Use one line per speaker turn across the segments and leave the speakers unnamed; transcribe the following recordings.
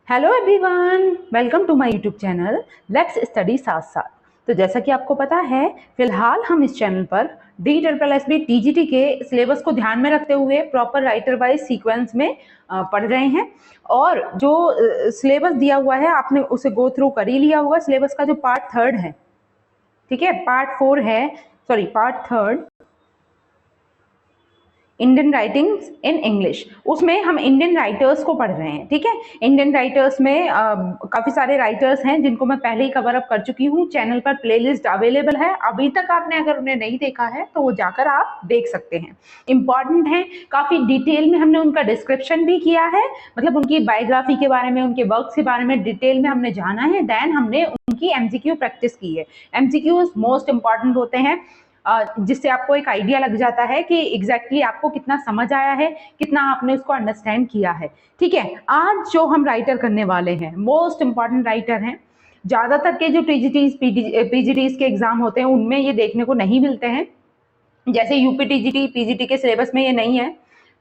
Hello everyone, welcome to my YouTube channel let's study साथ साथ। तो जैसा कि आपको पता है, फिलहाल हम इस चैनल पर DSSB TGT के सिलेबस को ध्यान में रखते हुए प्रॉपर राइटर वाइज सीक्वेंस में पढ़ रहे हैं। और जो सिलेबस दिया हुआ है आपने उसे गो थ्रू कर ही लिया होगा। सिलेबस का जो पार्ट थर्ड है, ठीक है, part third Indian writings in English, उसमें हम इंडियन राइटर्स को पढ़ रहे हैं। ठीक है, इंडियन राइटर्स में काफ़ी सारे राइटर्स हैं जिनको मैं पहले ही कवर अप कर चुकी हूँ। चैनल पर प्लेलिस्ट अवेलेबल है, अभी तक आपने अगर उन्हें नहीं देखा है तो वो जाकर आप देख सकते हैं। इम्पॉर्टेंट है, काफ़ी डिटेल में हमने उनका डिस्क्रिप्शन भी किया है, मतलब उनकी बायोग्राफी के बारे में, उनके वर्क के बारे में डिटेल में हमने जाना है। देन हमने उनकी MCQ प्रैक्टिस की है। MCQs मोस्ट इंपॉर्टेंट होते हैं, जिससे आपको एक आइडिया लग जाता है कि एग्जैक्टली आपको कितना समझ आया है, कितना आपने उसको अंडरस्टैंड किया है। ठीक है, आज जो हम राइटर करने वाले हैं मोस्ट इंपॉर्टेंट राइटर हैं। ज़्यादातर के जो PGTs के एग्जाम होते हैं उनमें ये देखने को नहीं मिलते हैं, जैसे UPTGT PGT के सिलेबस में ये नहीं है।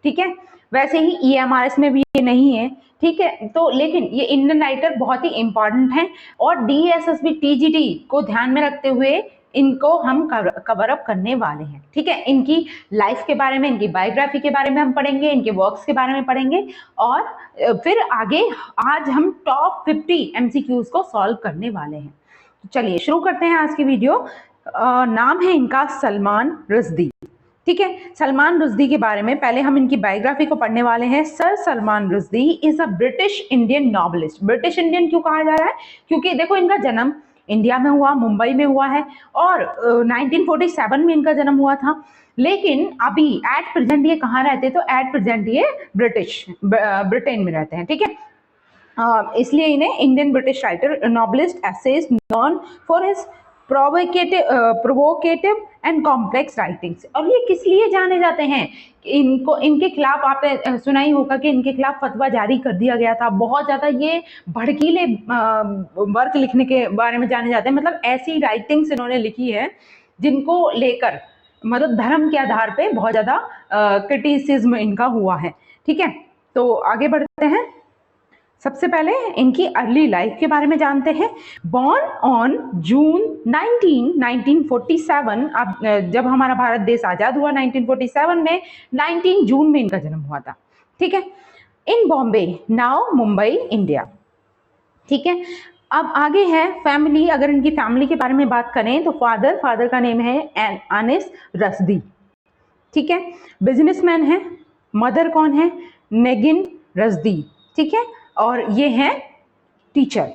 ठीक है, वैसे ही EMRS में भी ये नहीं है। ठीक है, तो लेकिन ये इंडियन राइटर बहुत ही इंपॉर्टेंट हैं और DSSB TGT को ध्यान में रखते हुए इनको हम कवर अप करने वाले हैं। ठीक है, इनकी लाइफ के बारे में, इनकी बायोग्राफी के बारे में हम पढ़ेंगे, इनके वर्क्स के बारे में पढ़ेंगे और फिर आगे आज हम टॉप 50 MCQs को सॉल्व करने वाले हैं। तो चलिए शुरू करते हैं आज की वीडियो। नाम है इनका सलमान रुश्दी। ठीक है, सलमान रुश्दी के बारे में पहले हम इनकी बायोग्राफी को पढ़ने वाले हैं। Sir Salman Rushdie is a British Indian novelist. British Indian क्यों कहा जा रहा है? क्योंकि देखो इनका जन्म इंडिया में हुआ, मुंबई में हुआ है और 1947 में इनका जन्म हुआ था। लेकिन अभी एट प्रेजेंट ये कहाँ रहते? तो एट प्रेजेंट ये ब्रिटेन में रहते हैं। ठीक है, इसलिए इन्हें Indian British writer, novelist, essayist non for his provocative and complex writings. और ये किस लिए जाने जाते हैं? इनके खिलाफ आपने सुना ही होगा कि इनके खिलाफ फतवा जारी कर दिया गया था। बहुत ज़्यादा ये भड़कीले वर्क लिखने के बारे में जाने जाते हैं, मतलब ऐसी राइटिंग्स इन्होंने लिखी है जिनको लेकर मतलब धर्म के आधार पे बहुत ज़्यादा क्रिटिसिज्म इनका हुआ है। ठीक है, तो आगे बढ़ते हैं। सबसे पहले इनकी अर्ली लाइफ के बारे में जानते हैं। बॉर्न ऑन जून 1947, अब जब हमारा भारत देश आजाद हुआ 1947 में, 19 जून में इनका जन्म हुआ था। ठीक है, इन बॉम्बे नाउ मुंबई इंडिया। ठीक है, अब आगे है फैमिली। अगर इनकी फैमिली के बारे में बात करें तो फादर का नेम है अनिस रश्दी। ठीक है, बिजनेसमैन है। मदर कौन है? नेगिन रश्दी। ठीक है, और ये हैं teacher.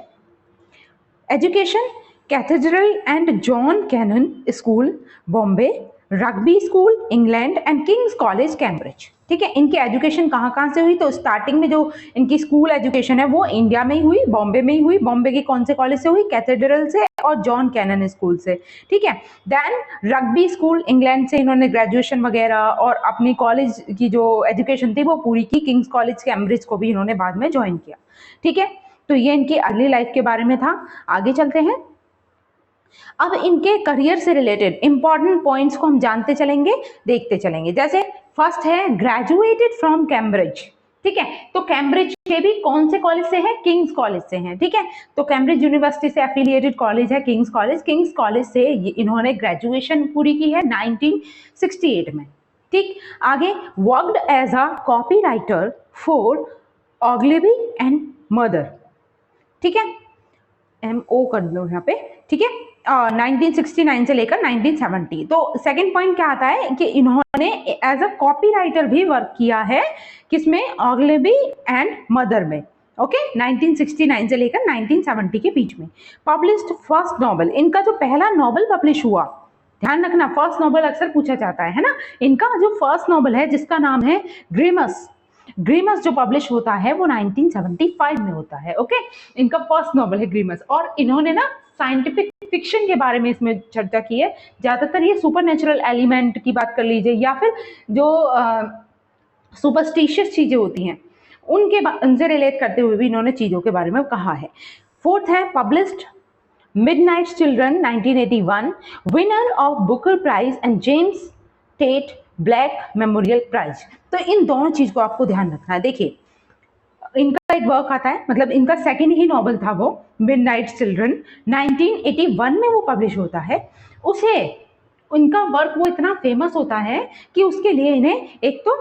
Education, Cathedral and John Connon School Bombay, Rugby School England and King's College Cambridge. ठीक है, इनकी एजुकेशन कहाँ से हुई? तो स्टार्टिंग में जो इनकी स्कूल एजुकेशन है वो इंडिया में ही हुई, बॉम्बे में ही हुई। बॉम्बे के कौन से कॉलेज से हुई? कैथेड्रल से और जॉन कैनन स्कूल से। ठीक है, देन रग्बी स्कूल इंग्लैंड से इन्होंने ग्रेजुएशन वगैरह और अपनी कॉलेज की जो एजुकेशन थी वो पूरी की। किंग्स कॉलेज कैम्ब्रिज को भी इन्होंने बाद में ज्वाइन किया। ठीक है, तो ये इनकी अर्ली लाइफ के बारे में था। आगे चलते हैं। अब इनके करियर से रिलेटेड इंपॉर्टेंट पॉइंट्स को हम जानते चलेंगे, देखते चलेंगे। जैसे फर्स्ट है ग्रेजुएटेड फ्रॉम कैम्ब्रिज। ठीक है, तो कैम्ब्रिज के भी कौन से कॉलेज से है? किंग्स कॉलेज से है। ठीक है, तो कैम्ब्रिज यूनिवर्सिटी से एफिलिएटेड कॉलेज है किंग्स कॉलेज। किंग्स कॉलेज से इन्होंने ग्रेजुएशन पूरी की है 1968 में। ठीक, आगे worked as a copy writer for Ogilvy and Mather. ठीक है, MO कर दो यहाँ पे। ठीक है, 1969 से लेकर 1970। तो सेकंड पॉइंट क्या आता है कि इन्होंने एज अ कॉपीराइटर भी वर्क किया है, किसमें? ऑग्लेवी एंड मदर में। ओके, 1969 से लेकर 1970 के बीच में। पब्लिश्ड फर्स्ट नॉवल, इनका जो पहला नॉवल पब्लिश हुआ, ध्यान रखना फर्स्ट नॉवल अक्सर पूछा जाता है ना। इनका जो फर्स्ट नॉवल है जिसका नाम है ग्रीमस, ग्रीमस जो पब्लिश होता है वो 1975 में होता है। ओके, इनका फर्स्ट नॉवल है ग्रीमस। और इन्होंने ना साइंटिफिक फिक्शन के बारे में इसमें चर्चा की है। ज्यादातर ये सुपर नेचुरल एलिमेंट की बात कर लीजिए या फिर जो सुपरस्टिशियस चीजें होती हैं उनसे रिलेट करते हुए भी इन्होंने चीजों के बारे में कहा है। फोर्थ है published Midnight children 1981, winner of Booker prize and James Tait Black memorial prize. तो इन दोनों चीज को आपको ध्यान रखना है। देखिए, इनका का एक वर्क आता है, मतलब इनका सेकंड ही नॉवल था वो, मिडनाइट चिल्ड्रन, 1981 में वो पब्लिश होता है। उसे उनका वर्क वो इतना फेमस होता है कि उसके लिए इन्हें एक तो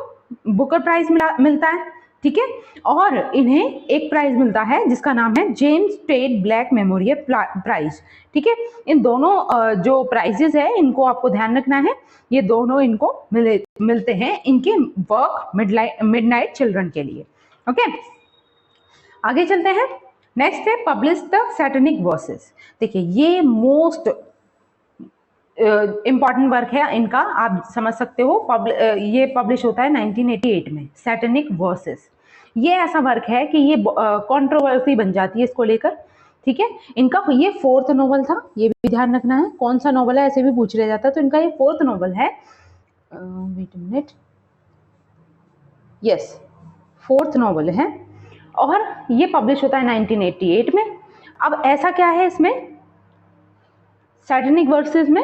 बुकर प्राइज मिलता है, ठीक है, और इन्हें एक प्राइज मिलता है जिसका नाम है James Tait Black memorial prize, ठीक है। इन दोनों जो प्राइजेस है इनको आपको ध्यान रखना है, ये दोनों इनको मिलते हैं इनके वर्क मिडनाइट चिल्ड्रन के लिए। ओके, आगे चलते हैं। नेक्स्ट है पब्लिश द सैटेनिक वर्सेस। देखिए ये मोस्ट इंपॉर्टेंट वर्क है इनका, आप समझ सकते हो। ये पब्लिश होता है 1988 में, सैटेनिक वर्सेस। ये ऐसा वर्क है कि ये कंट्रोवर्सी बन जाती है इसको लेकर, ठीक है। इनका ये 4th नॉवल था, ये भी ध्यान रखना है, कौन सा नॉवल है ऐसे भी पूछ लिया जाता है, तो इनका ये 4th नॉवल है। Wait minute, yes 4th novel है, और ये पब्लिश होता है 1988 में। अब ऐसा क्या है इसमें, सैटेनिक वर्सेस में,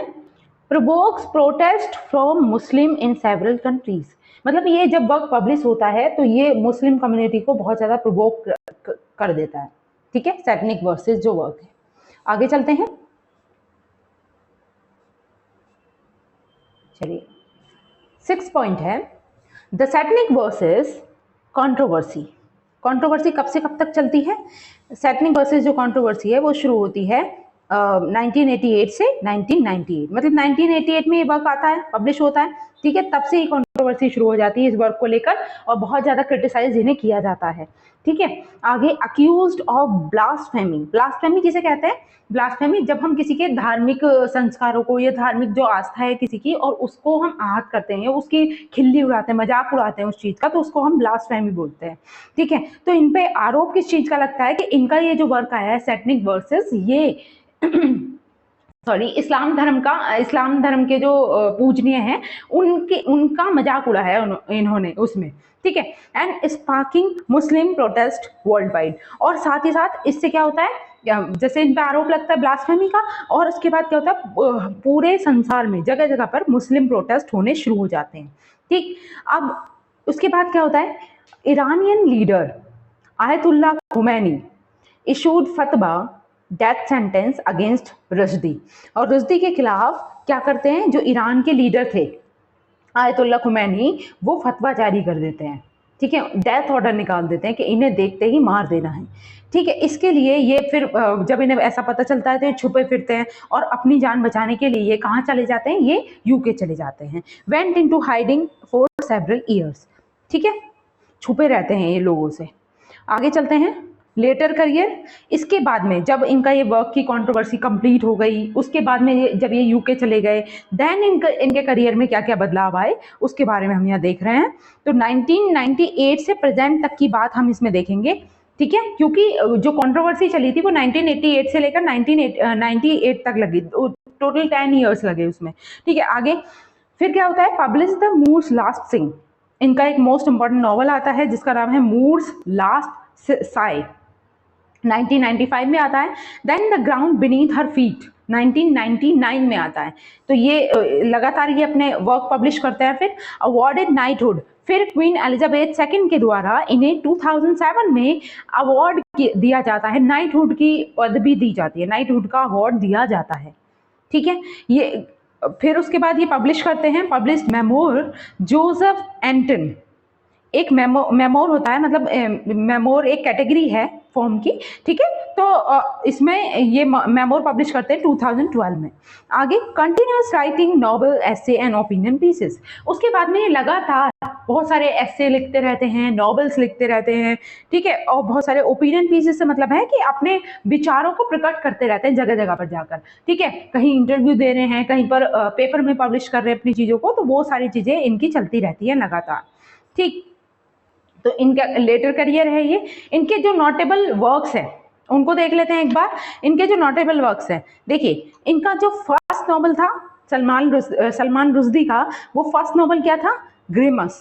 provokes protest from Muslim in several countries. मतलब ये जब वर्क पब्लिश होता है तो ये मुस्लिम कम्युनिटी को बहुत ज़्यादा प्रोवोक कर देता है, ठीक है, सैटेनिक वर्सेस जो वर्क है। आगे चलते हैं, चलिए 6th पॉइंट है the satanic versus controversy. Controversy कब से कब तक चलती है? सैटेनिक वर्सेस जो कंट्रोवर्सी है वो शुरू होती है 1988 से 1998, मतलब 1988 में ये वर्क आता है, पब्लिश होता है, ठीक है, तब से ही कंट्रोवर्सी शुरू हो जाती है इस वर्क को लेकर, और बहुत ज़्यादा क्रिटिसाइज इन्हें किया जाता है, ठीक है। आगे अक्यूज्ड ऑफ ब्लास्फेमी। ब्लास्फेमी किसे कहते हैं? ब्लास्फेमी जब हम किसी के धार्मिक संस्कारों को या धार्मिक जो आस्था है किसी की और उसको हम आहत करते हैं, उसकी खिल्ली उड़ाते हैं, मजाक उड़ाते हैं उस चीज़ का, तो उसको हम ब्लास्फेमी बोलते हैं, ठीक है। तो इन पे आरोप किस चीज़ का लगता है कि इनका ये जो वर्क आया है सैटेनिक वर्सेस, ये सॉरी इस्लाम धर्म के जो पूजनीय हैं उनका मजाक उड़ा है इन्होंने उसमें, ठीक है। And sparking Muslim protest world wide, और साथ ही साथ इससे क्या होता है, जैसे इन पर आरोप लगता है ब्लास्फेमी का, और उसके बाद क्या होता है पूरे संसार में जगह जगह पर मुस्लिम प्रोटेस्ट होने शुरू हो जाते हैं, ठीक। अब उसके बाद क्या होता है, Iranian leader ayatollah Khomeini issued फतवा डेथ सेंटेंस अगेंस्ट रुश्दी, और रुश्दी के खिलाफ क्या करते हैं, जो ईरान के लीडर थे आयतुल्ला खुमैनी, वो फतवा जारी कर देते हैं, ठीक है, डेथ ऑर्डर निकाल देते हैं कि इन्हें देखते ही मार देना है, ठीक है। इसके लिए ये फिर जब इन्हें ऐसा पता चलता है तो ये छुपे फिरते हैं, और अपनी जान बचाने के लिए ये कहाँ चले जाते हैं, ये यूके चले जाते हैं, went into hiding for several years, ठीक है, छुपे रहते हैं ये लोगों से। आगे चलते हैं, लेटर करियर। इसके बाद में जब इनका ये वर्क की कंट्रोवर्सी कंप्लीट हो गई, उसके बाद में जब ये यूके चले गए, देन इनके करियर में क्या क्या बदलाव आए उसके बारे में हम यहाँ देख रहे हैं। तो 1998 से प्रेजेंट तक की बात हम इसमें देखेंगे, ठीक है, क्योंकि जो कंट्रोवर्सी चली थी वो 1988 से लेकर 1998 तक लगी, टोटल 10 ईयर्स लगे उसमें, ठीक है। आगे फिर क्या होता है, पब्लिश द मूर्स लास्ट सिंग। इनका एक मोस्ट इंपॉर्टेंट नॉवल आता है जिसका नाम है मूर्स लास्ट साई, 1995 में आता है। Then the ground beneath her feet 1999 में आता है। तो ये लगातार ये अपने वर्क पब्लिश करते हैं। फिर अवॉर्डेड नाइटहुड, फिर क्वीन एलिजाबेथ सेकंड के द्वारा इन्हें 2007 में अवार्ड दिया जाता है, नाइटहुड की पदवी दी जाती है, नाइटहुड का अवार्ड दिया जाता है, ठीक है। ये फिर उसके बाद ये पब्लिश करते हैं, पब्लिश मेमोर जोसेफ एंटन। एक मेमोर होता है, मतलब मेमोर एक कैटेगरी है फॉर्म की, ठीक है। तो इसमें ये मेमोर पब्लिश करते हैं 2012 में। आगे continuous writing novel, essay and opinion pieces. उसके बाद में ये लगातार बहुत सारे एसे लिखते रहते हैं, नॉवेल्स लिखते रहते हैं, ठीक है, और बहुत सारे ओपिनियन पीसेस से मतलब है कि अपने विचारों को प्रकट करते रहते हैं जगह जगह पर जाकर, ठीक है। कहीं इंटरव्यू दे रहे हैं, कहीं पर पेपर में पब्लिश कर रहे हैं अपनी चीज़ों को, तो वो सारी चीज़ें इनकी चलती रहती है लगातार, ठीक। तो इनका लेटर करियर है ये। इनके जो नोटेबल वर्क्स हैं उनको देख लेते हैं एक बार। इनके जो नोटेबल वर्क्स हैं, देखिए इनका जो फर्स्ट नॉवल था सलमान रुश्दी का, वो फर्स्ट नॉवल क्या था, ग्रिमस,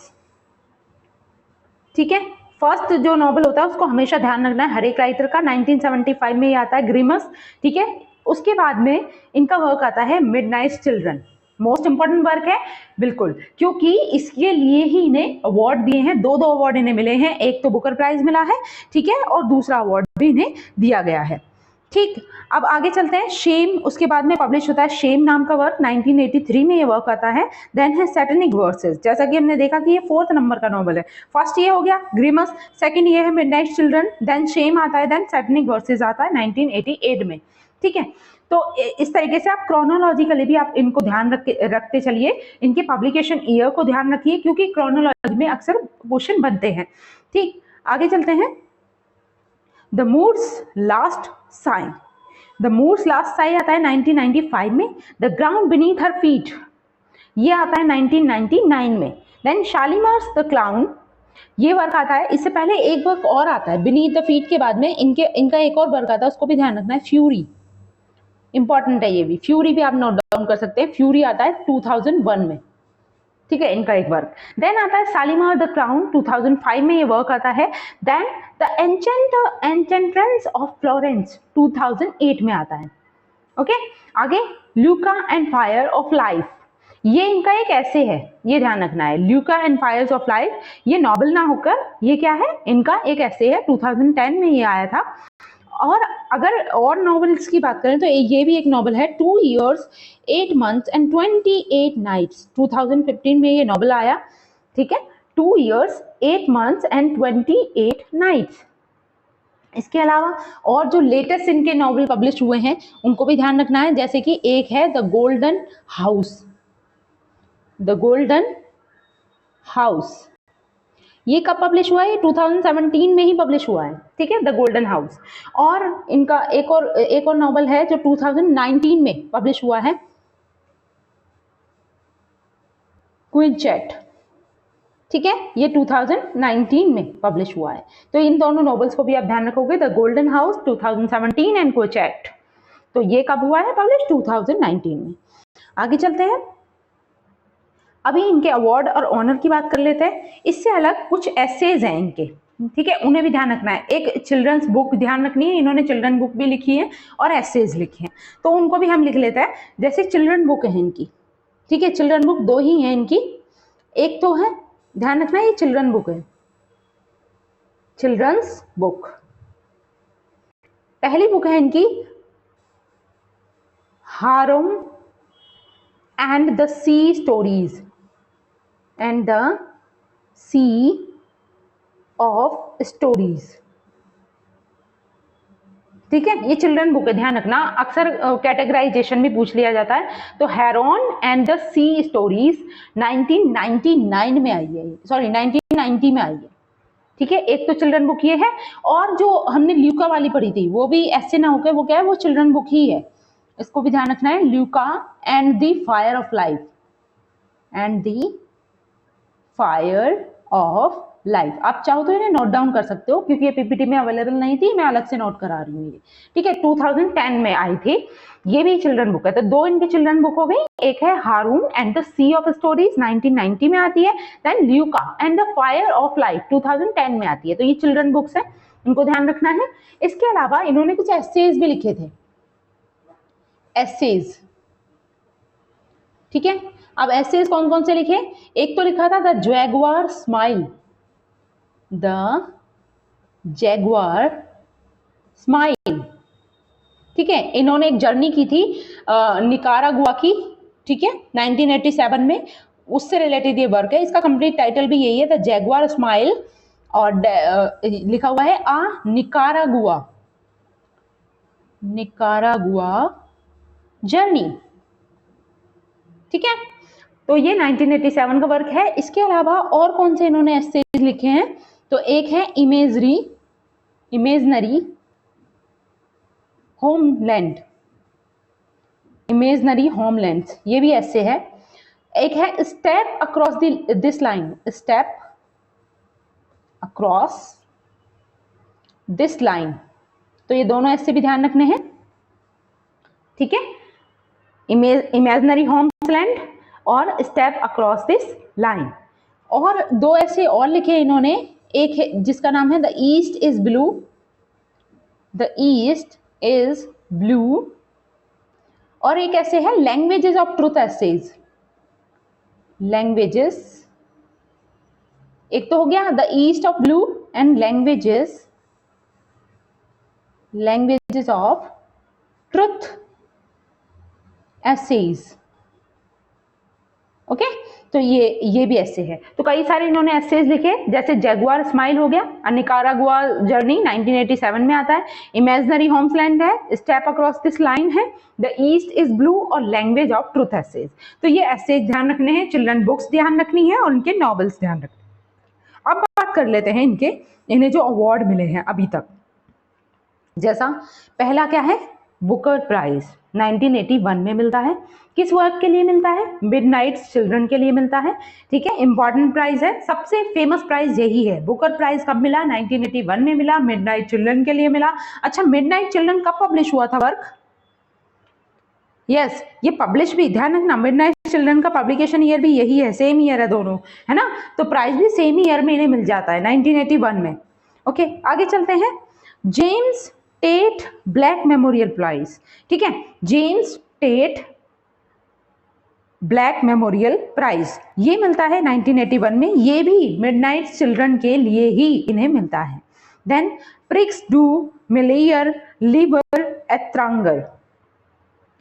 ठीक है। फर्स्ट जो नॉवल होता है उसको हमेशा ध्यान रखना है, हर एक राइटर का, 1975 में ही आता है ग्रिमस, ठीक है। उसके बाद में इनका वर्क आता है Midnight children, most important work है, बिल्कुल, क्योंकि इसके लिए ही इन्हें अवार्ड दिए हैं, दो अवार्ड इन्हें मिले हैं, एक तो बुकर प्राइज मिला है, ठीक है, और दूसरा अवार्ड भी इन्हें दिया गया है। ठीक, अब आगे चलते हैं। शेम उसके बाद में पब्लिश होता है, शेम नाम का वर्क 1983 में ये वर्क आता है। देन है सैटेनिक वर्सेस, जैसा कि हमने देखा कि ये 4th नंबर का नॉवल है। फर्स्ट ये हो गया ग्रिमस, सेकंड ये है मिडनाइट चिल्ड्रन, देन शेम आता है, देन सैटेनिक वर्सेस आता है 1988 में। ठीक है, तो इस तरीके से आप क्रोनोलॉजिकली भी आप इनको ध्यान रखते चलिए, इनके पब्लिकेशन ईयर को ध्यान रखिए, क्योंकि क्रोनोलॉजी में अक्सर क्वेश्चन बनते हैं। ठीक, आगे चलते हैं। The Moor's last sigh, the Moor's last sigh आता है 1995 में। The ground beneath her feet, ये आता है 1999 में। देन शालीमार्स द क्लाउन, ये वर्क आता है, इससे पहले एक वर्क और आता है बीनीथ द फीट के बाद में, इनका एक और वर्क आता है, उसको भी ध्यान रखना है, फ्यूरी, इंपॉर्टेंट है ये भी, फ्यूरी भी आप नोट डाउन कर सकते हैं, फ्यूरी आता है 2001 में। ठीक है, इनका एक वर्क। देन आता है शालीमार द क्राउन, 2005 में ये वर्क आता है। देन द एन्चेंट्रेंस ऑफ फ्लोरेंस 2008 में आता है। ओके, आगे Luka and fire of life, ये इनका एक ऐसे है, ये ध्यान रखना है, Luka and fires of life, ये नॉवल ना होकर ये क्या है, इनका एक ऐसे है, 2010 में ये आया था। और अगर और नॉवेल्स की बात करें तो ये भी एक नॉवल है, 2 years 8 months and 28 nights, 2015 में ये नॉवल आया। ठीक है, 2 years 8 months and 28 nights। इसके अलावा और जो लेटेस्ट इनके नॉवल पब्लिश हुए हैं उनको भी ध्यान रखना है, जैसे कि एक है the golden house, the golden house, ये कब पब्लिश हुआ है, ये 2017 में ही पब्लिश हुआ है। ठीक है, द गोल्डन हाउस। और इनका एक और नॉवल है जो 2019 में पब्लिश हुआ है, क्विंचेट। ठीक है, ये 2019 में पब्लिश हुआ है। तो इन दोनों नॉवेल्स को भी आप ध्यान रखोगे, द गोल्डन हाउस 2017 एंड क्विंचेट, तो ये कब हुआ है पब्लिश, 2019 में। आगे चलते हैं, अभी इनके अवार्ड और ऑनर की बात कर लेते हैं। इससे अलग कुछ एसेज हैं इनके, ठीक है, उन्हें भी ध्यान रखना है। एक चिल्ड्रंस बुक ध्यान रखनी है, इन्होंने चिल्ड्रन बुक भी लिखी है और एसेज लिखे हैं, तो उनको भी हम लिख लेते हैं। जैसे चिल्ड्रन बुक है इनकी, ठीक है, चिल्ड्रन बुक 2 ही है इनकी, एक तो है, ध्यान रखना है, ये चिल्ड्रन बुक है, चिल्ड्रंस बुक। पहली बुक है इनकी Haroun and the sea stories, and the C of stories. ठीक है, ये चिल्ड्रन बुक है, ध्यान रखना, अक्सर कैटेगराइजेशन भी पूछ लिया जाता है। तो हैरोन एंड द सी स्टोरीज 1999 में आई है, सॉरी 1990 में आई है। ठीक है, एक तो चिल्ड्रन बुक ये है, और जो हमने ल्यूका वाली पढ़ी थी वो भी ऐसे ना होकर, वो क्या है, वो चिल्ड्रन बुक ही है, इसको भी ध्यान रखना है, Luka and the fire of life, and the fire of life. आप चाहो तो इन्हें नोट डाउन कर सकते हो, क्योंकि ये पीपीटी में अवेलेबल नहीं थी, मैं अलग से नोट करा रही हूँ ये। ठीक है, 2010 में आई थी, ये भी चिल्ड्रन बुक है। तो 2 इनकी चिल्ड्रन बुक हो गई, एक है Haroun and the C of stories 1990 में आती है, then Luka and the fire of life 2010 में आती है। तो ये चिल्ड्रन बुक्स है, इनको ध्यान रखना है। इसके अलावा इन्होंने कुछ एसेज भी लिखे थे, एसेज। ठीक है, अब एसेज कौन कौन से लिखे, एक तो लिखा था the Jaguar smile, the Jaguar smile. ठीक है, इन्होंने एक जर्नी की थी निकारागुआ की, ठीक है, 1987 में, उससे रिलेटेड ये वर्क है। इसका कंप्लीट टाइटल भी यही है, द जैगुआर स्माइल, और लिखा हुआ है निकारागुआ, निकारागुआ जर्नी। ठीक है, तो ये 1987 का वर्क है। इसके अलावा और कौन से इन्होंने एसेज लिखे हैं, तो एक है इमेजनरी होमलैंड, इमेजनरी होमलैंड, ये भी ऐसे है। एक है step across this line, step across this line, तो ये दोनों ऐसे भी ध्यान रखने हैं। ठीक है, इमेजनरी होमलैंड और स्टेप अक्रॉस दिस लाइन। और 2 ऐसे और लिखे इन्होंने, एक है जिसका नाम है the east is blue, the east is blue, और एक ऐसे है languages of truth essays, languages, एक तो हो गया the east of blue and languages of truth essays. Okay, तो ये भी ऐसे है। तो कई सारे इन्होंने एसेज लिखे, जैसे जैगुआर स्माइल हो गया, निकारागुआ जर्नी 1987 में आता है, इमेजिनरी होम्सलैंड है, स्टेप अक्रॉस दिस लाइन है, द ईस्ट इज ब्लू और लैंग्वेज ऑफ ट्रुथ एसेज। तो ये एसेज ध्यान रखने हैं, चिल्ड्रन बुक्स ध्यान रखनी है और उनके नॉवेल्स ध्यान रखने। अब बात कर लेते हैं इन्हें जो अवार्ड मिले हैं अभी तक। जैसा पहला क्या है, बुकर प्राइज 1981 में मिलता है। किस वर्क के लिए मिलता है, मिडनाइट चिल्ड्रन के लिए मिलता है। ठीक है, इंपॉर्टेंट प्राइज है, सबसे फेमस प्राइज यही है। बुकर प्राइज कब मिला, 1981 में मिला, मिडनाइट चिल्ड्रन के लिए मिला। अच्छा, मिडनाइट चिल्ड्रन कब पब्लिश हुआ था वर्क? यस, ये पब्लिश भी, ध्यान रखना, मिडनाइट चिल्ड्रन का पब्लिकेशन ईयर भी यही है, सेम ईयर है दोनों, है ना। तो प्राइज भी सेम ईयर में इन्हें मिल जाता है, 1981 में। ओके, आगे चलते हैं। James Tait Black memorial prize, ठीक है, James Tait Black memorial prize ये मिलता है 1981 में, ये भी मिडनाइट चिल्ड्रन के लिए ही इन्हें मिलता है। देन प्रिक्स डू मिलेयर लिबर एत्रांगर,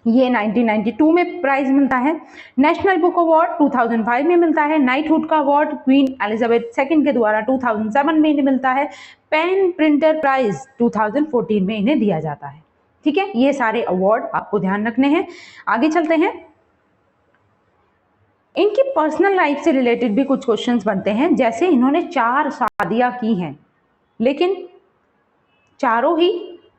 ये 1992 में प्राइज मिलता है। नेशनल बुक अवार्ड 2005 में मिलता है। नाइटहुड का अवार्ड क्वीन एलिजाबेथ II के द्वारा 2007 में इन्हें मिलता है। पेन प्रिंटर प्राइज 2014 में इन्हें दिया जाता है। ठीक है, ये सारे अवार्ड आपको ध्यान रखने हैं। आगे चलते हैं, इनकी पर्सनल लाइफ से रिलेटेड भी कुछ क्वेश्चंस बनते हैं। जैसे इन्होंने 4 शादियां की हैं, लेकिन चारों ही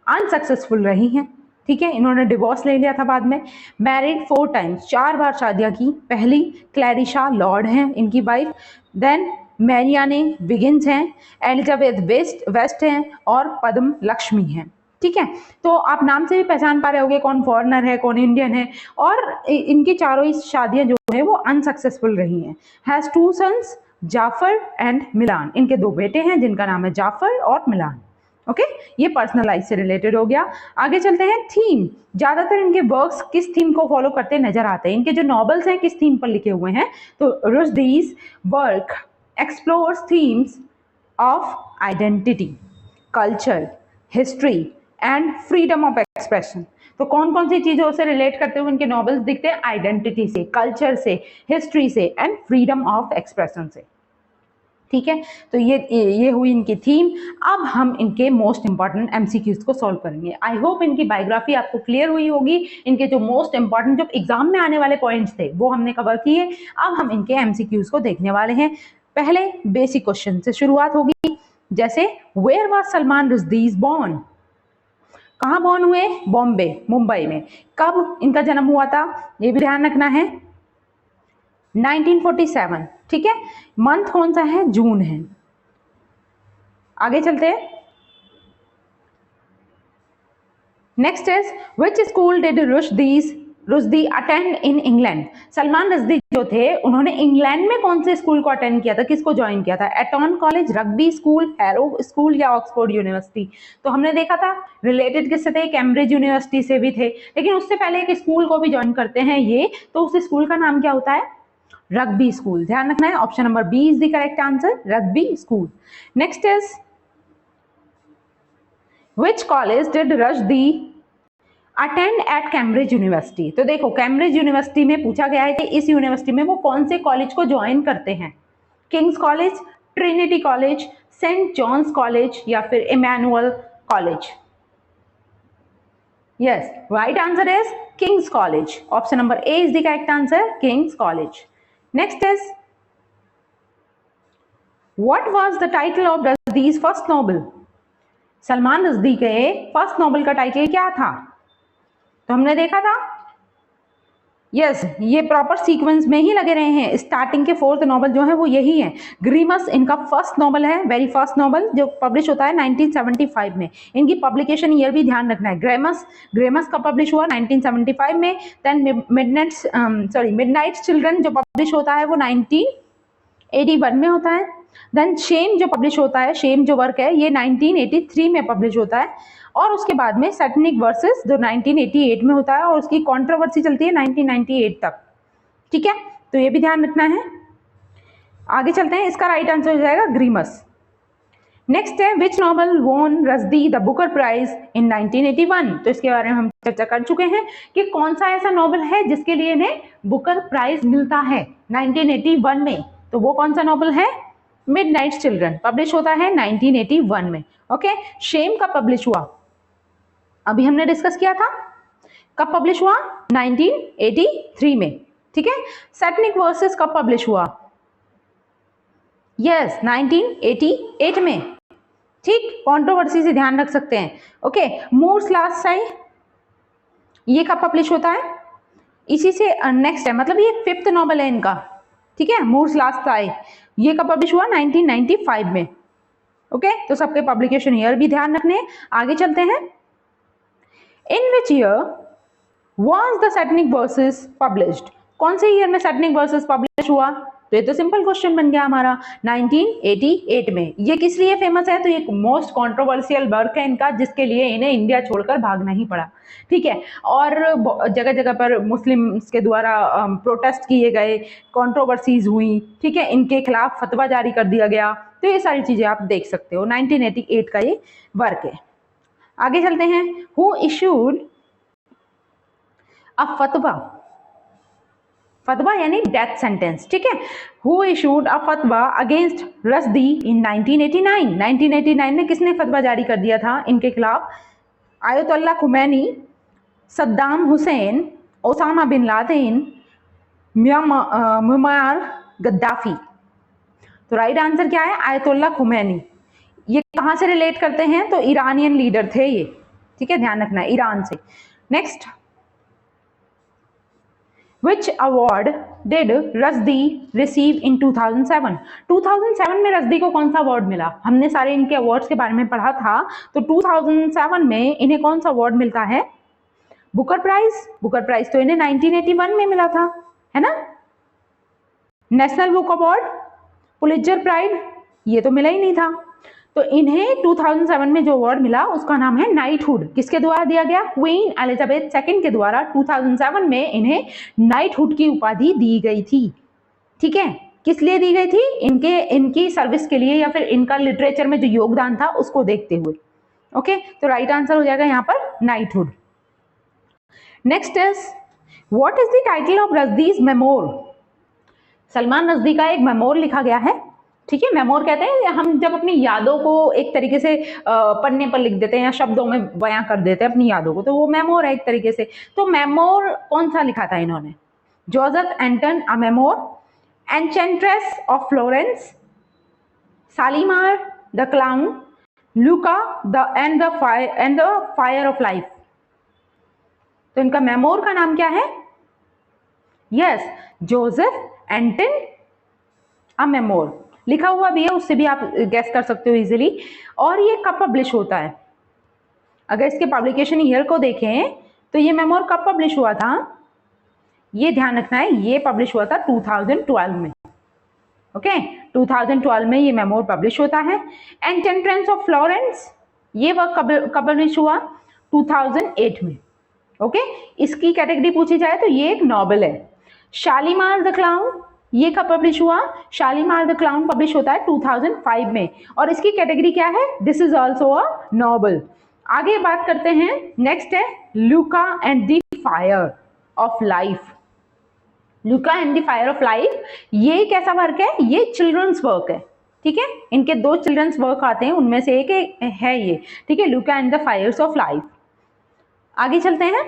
अनसक्सेसफुल रही हैं। ठीक है, इन्होंने डिवोर्स ले लिया था बाद में। मैरिड 4 टाइम्स, 4 बार शादियां की। पहली क्लैरिशा लॉर्ड हैं इनकी वाइफ, देन मैरियाने विगिन्स हैं, एलिजाबेथ वेस्ट हैं और पद्म लक्ष्मी हैं। ठीक है, तो आप नाम से भी पहचान पा रहे होंगे कौन फॉरेनर है कौन इंडियन है। और इनकी चारों ही शादियां जो है वो अनसक्सेसफुल रही हैं। हैज 2 सन्स, जाफर एंड मिलान, इनके 2 बेटे हैं जिनका नाम है जाफर और मिलान। ओके, ये पर्सनल लाइफ से रिलेटेड हो गया। आगे चलते हैं, थीम, ज्यादातर इनके वर्क्स किस थीम को फॉलो करते नजर आते हैं, इनके जो नॉवेल्स हैं किस थीम पर लिखे हुए हैं, तो Rushdie's work explores themes of identity, culture, history and freedom of expression. तो कौन कौन सी चीजों से रिलेट करते हुए इनके नॉवेल्स दिखते हैं, आइडेंटिटी से, कल्चर से, हिस्ट्री से एंड फ्रीडम ऑफ एक्सप्रेशन से। ठीक है, तो ये हुई इनकी थीम। अब हम इनके मोस्ट इंपॉर्टेंट एमसीक्यूज को सॉल्व करेंगे। आई होप इनकी बायोग्राफी आपको क्लियर हुई होगी। इनके जो मोस्ट इंपॉर्टेंट जो एग्जाम में आने वाले पॉइंट्स थे वो हमने कवर किए। अब हम इनके एमसीक्यूज को देखने वाले हैं। पहले बेसिक क्वेश्चन से शुरुआत होगी, जैसे वेयर वाज सलमान रुश्दीज बॉर्न, कहाँ बॉर्न हुए, बॉम्बे मुंबई में। कब इनका जन्म हुआ था ये भी ध्यान रखना है, 1947। ठीक है, मंथ कौन सा है, जून है। आगे चलते हैं, next is which school did Rushdie attend in England. Salman Rushdie जो थे उन्होंने इंग्लैंड में कौन से स्कूल को अटेंड किया था, किसको ज्वाइन किया था, Eton college, rugby school, harrow school या ऑक्सफोर्ड यूनिवर्सिटी। तो हमने देखा था रिलेटेड किससे थे, कैम्ब्रिज यूनिवर्सिटी से भी थे, लेकिन उससे पहले एक स्कूल को भी ज्वाइन करते हैं ये, तो उस स्कूल का नाम क्या होता है, रग्बी स्कूल। ध्यान रखना है, option number B is the correct answer, Rugby School. Next is which college did Rushdie attend at Cambridge University. तो देखो कैम्ब्रिज यूनिवर्सिटी में पूछा गया है कि इस यूनिवर्सिटी में वो कौन से कॉलेज को ज्वाइन करते हैं, King's College, Trinity College, Saint John's College या फिर Emmanuel College. Yes, right answer is King's College, option number A is the correct answer, King's College. Next is what was the title of Rushdie's first novel. Salman Rushdie के first novel का title क्या था, तो हमने देखा था, यस, ये प्रॉपर सीक्वेंस में ही लगे रहे हैं। स्टार्टिंग के 4th नॉवल जो है वो यही है। ग्रीमस इनका फर्स्ट नॉवल है, वेरी फर्स्ट नॉवल जो पब्लिश होता है 1975 में। इनकी पब्लिकेशन ईयर भी ध्यान रखना है। ग्रेमस का पब्लिश हुआ 1975 में। देन मिडनाइट चिल्ड्रन जो पब्लिश होता है वो 1981 में होता है। देन शेम जो पब्लिश होता है, शेम जो वर्क है ये 1983 में पब्लिश होता है। और उसके बाद में सैटनिक वर्सेस जो 1988 में होता है और उसकी कंट्रोवर्सी चलती है 1998 तक। ठीक है, तो ये भी ध्यान रखना है। आगे चलते हैं, इसका राइट आंसर हो जाएगा ग्रीमस। नेक्स्ट है which novel won Rushdie the Booker prize in 1981। तो इसके बारे में हम चर्चा कर चुके हैं कि कौन सा ऐसा नॉवल है जिसके लिए इन्हें बुकर प्राइज मिलता है 1981 में। तो वो कौन सा नॉवल है? मिडनाइट चिल्ड्रन, पब्लिश होता है 1981 में। ओके, शेम कब पब्लिश हुआ? अभी हमने डिस्कस किया था, कब पब्लिश हुआ? 1983 में। ठीक है। सैटनिक वर्सेस कब पब्लिश हुआ? यस, 1988 में। ठीक, कंट्रोवर्सी से ध्यान रख सकते हैं। ओके, मूर्स लास्ट साइड ये कब पब्लिश होता है? इसी से नेक्स्ट है, मतलब ये 5th नॉवल है इनका। ठीक है, मूर्स लास्ट साइड ये कब पब्लिश हुआ? 1995 में। ओके, तो सबके पब्लिकेशन ईयर भी ध्यान रखने। आगे चलते हैं, in which year was the Satanic Verses published? कौन से ईयर में सैटनिक वर्सेस पब्लिश हुआ? तो ये तो सिंपल क्वेश्चन बन गया हमारा, 1988 में। ये किस लिए फेमस है? तो ये मोस्ट कंट्रोवर्शियल वर्क है इनका, जिसके लिए इन्हें इंडिया छोड़कर भागना ही पड़ा। ठीक है, और जगह जगह पर मुस्लिम्स के द्वारा प्रोटेस्ट किए गए, कंट्रोवर्सीज हुई। ठीक है, इनके खिलाफ फतवा जारी कर दिया गया। तो ये सारी चीजें आप देख सकते हो, 1988 का ये वर्क है। आगे चलते हैं, हु इशूड अ फतवा? फतवा यानी डेथ सेंटेंस। ठीक है, हु इशूड अ फतवा अगेंस्ट रजदी इन 1989? 1989 में किसने फतवा जारी कर दिया था इनके खिलाफ? Ayatollah Khomeini, Saddam Hussein, Osama bin Laden, Muammar Gaddafi. तो राइट आंसर क्या है? Ayatollah Khomeini. ये कहां से रिलेट करते हैं? तो ईरानियन लीडर थे ये। ठीक है, ध्यान रखना है, ईरान से। Next, Which award did Rushdie receive in 2007? 2007 में रजदी को कौन सा अवार्ड मिला? हमने सारे इनके अवार्ड्स के बारे में पढ़ा था, तो 2007 में इन्हें कौन सा अवार्ड मिलता है? Booker prize. बुकर प्राइज तो इन्हें 1981 में मिला था, है ना। National book award, Pulitzer prize, ये तो मिला ही नहीं था। तो इन्हें 2007 में जो अवार्ड मिला उसका नाम है नाइटहुड। किसके द्वारा दिया गया? क्वीन एलिजाबेथ सेकंड के द्वारा 2007 में इन्हें नाइटहुड की उपाधि दी गई थी। ठीक है, किस लिए दी गई थी? इनकी सर्विस के लिए, या फिर इनका लिटरेचर में जो योगदान था उसको देखते हुए। ओके, तो राइट आंसर हो जाएगा यहाँ पर knighthood. Next is what is the title of Rushdie's memoir? Salman Rushdie का एक मेमोर लिखा गया है। ठीक है, मेमोर कहते हैं हम जब अपनी यादों को एक तरीके से पन्ने पर लिख देते हैं या शब्दों में बयां कर देते हैं अपनी यादों को, तो वो मेमोर है एक तरीके से। तो मेमोर कौन सा लिखा था इन्होंने? Joseph Anton a memoir, Enchantress of Florence, Shalimar the Clown, Luka the and the fire of Life. तो इनका मेमोर का नाम क्या है? Yes, Joseph Anton a memoir लिखा हुआ भी है, उससे भी आप गेस कर सकते हो इजीली। और ये कब पब्लिश होता है? अगर इसके पब्लिकेशन ईयर को देखें तो ये मेमोर कब पब्लिश हुआ था? ये ध्यान रखना है, ये पब्लिश हुआ था 2012 में। ओके, 2012 में ये मेमोर पब्लिश होता है। एनचेंट्रेस ऑफ फ्लोरेंस, ये वर्क कब पब्लिश हुआ? 2008 में। ओके, इसकी कैटेगरी पूछी जाए तो ये एक नॉवेल है। शालीमार द क्लाउन, ये कब पब्लिश हुआ? शालीमार द क्लाउन पब्लिश होता है 2005 में, और इसकी कैटेगरी क्या है? This is also a novel. आगे बात करते हैं, नेक्स्ट है Luka and the fire of Life. Luka and the fire of life ये कैसा वर्क है? ये चिल्ड्रंस वर्क है। ठीक है, इनके 2 चिल्ड्रंस वर्क आते हैं, उनमें से एक है ये। ठीक है, Luka and the fires of life. आगे चलते हैं,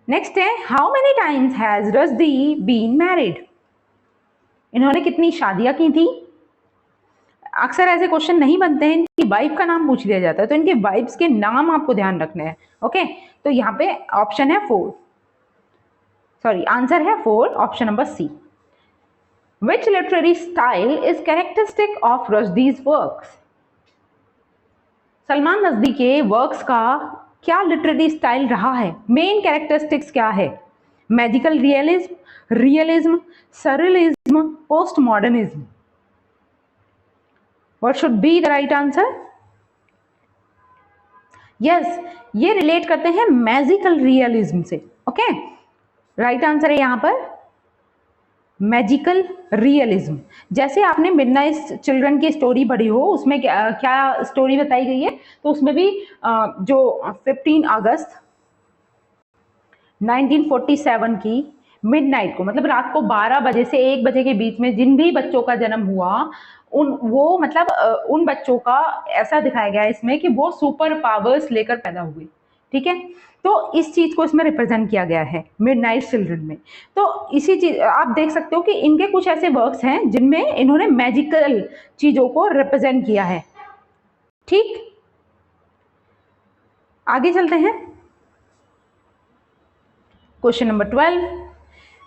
नेक्स्ट है how many times has Rushdie been married? इन्होंने कितनी शादियां की थी? अक्सर ऐसे क्वेश्चन नहीं बनते हैं, इनकी वाइफ का नाम पूछ लिया जाता है, तो इनके वाइफ्स के नाम आपको ध्यान रखने हैं। ओके, तो यहाँ पे ऑप्शन है 4, सॉरी आंसर है 4, option number C. Which literary style is characteristic of Rushdie's works? Salman Rushdie के वर्क्स का क्या लिटरेरी स्टाइल रहा है? मेन कैरेक्टरिस्टिक्स क्या है? Magical realism, realism, surrealism, post modernism. What should be the right answer? Yes, ये रिलेट करते हैं मैजिकल रियलिज्म से। ओके, राइट आंसर है यहां पर मैजिकल रियलिज्म। जैसे आपने मिडनाइट चिल्ड्रन की स्टोरी पढ़ी हो, उसमें क्या स्टोरी बताई गई है, तो उसमें भी जो 15 अगस्त 1947 की मिडनाइट को, मतलब रात को 12 बजे से 1 बजे के बीच में जिन भी बच्चों का जन्म हुआ, उन बच्चों का ऐसा दिखाया गया है इसमें कि वो सुपर पावर्स लेकर पैदा हुए। ठीक है, तो इस चीज को इसमें रिप्रेजेंट किया गया है मिडनाइट चिल्ड्रन में। तो इसी चीज आप देख सकते हो कि इनके कुछ ऐसे वर्क्स हैं जिनमें इन्होंने मैजिकल चीजों को रिप्रेजेंट किया है। ठीक, आगे चलते हैं। Question number 12,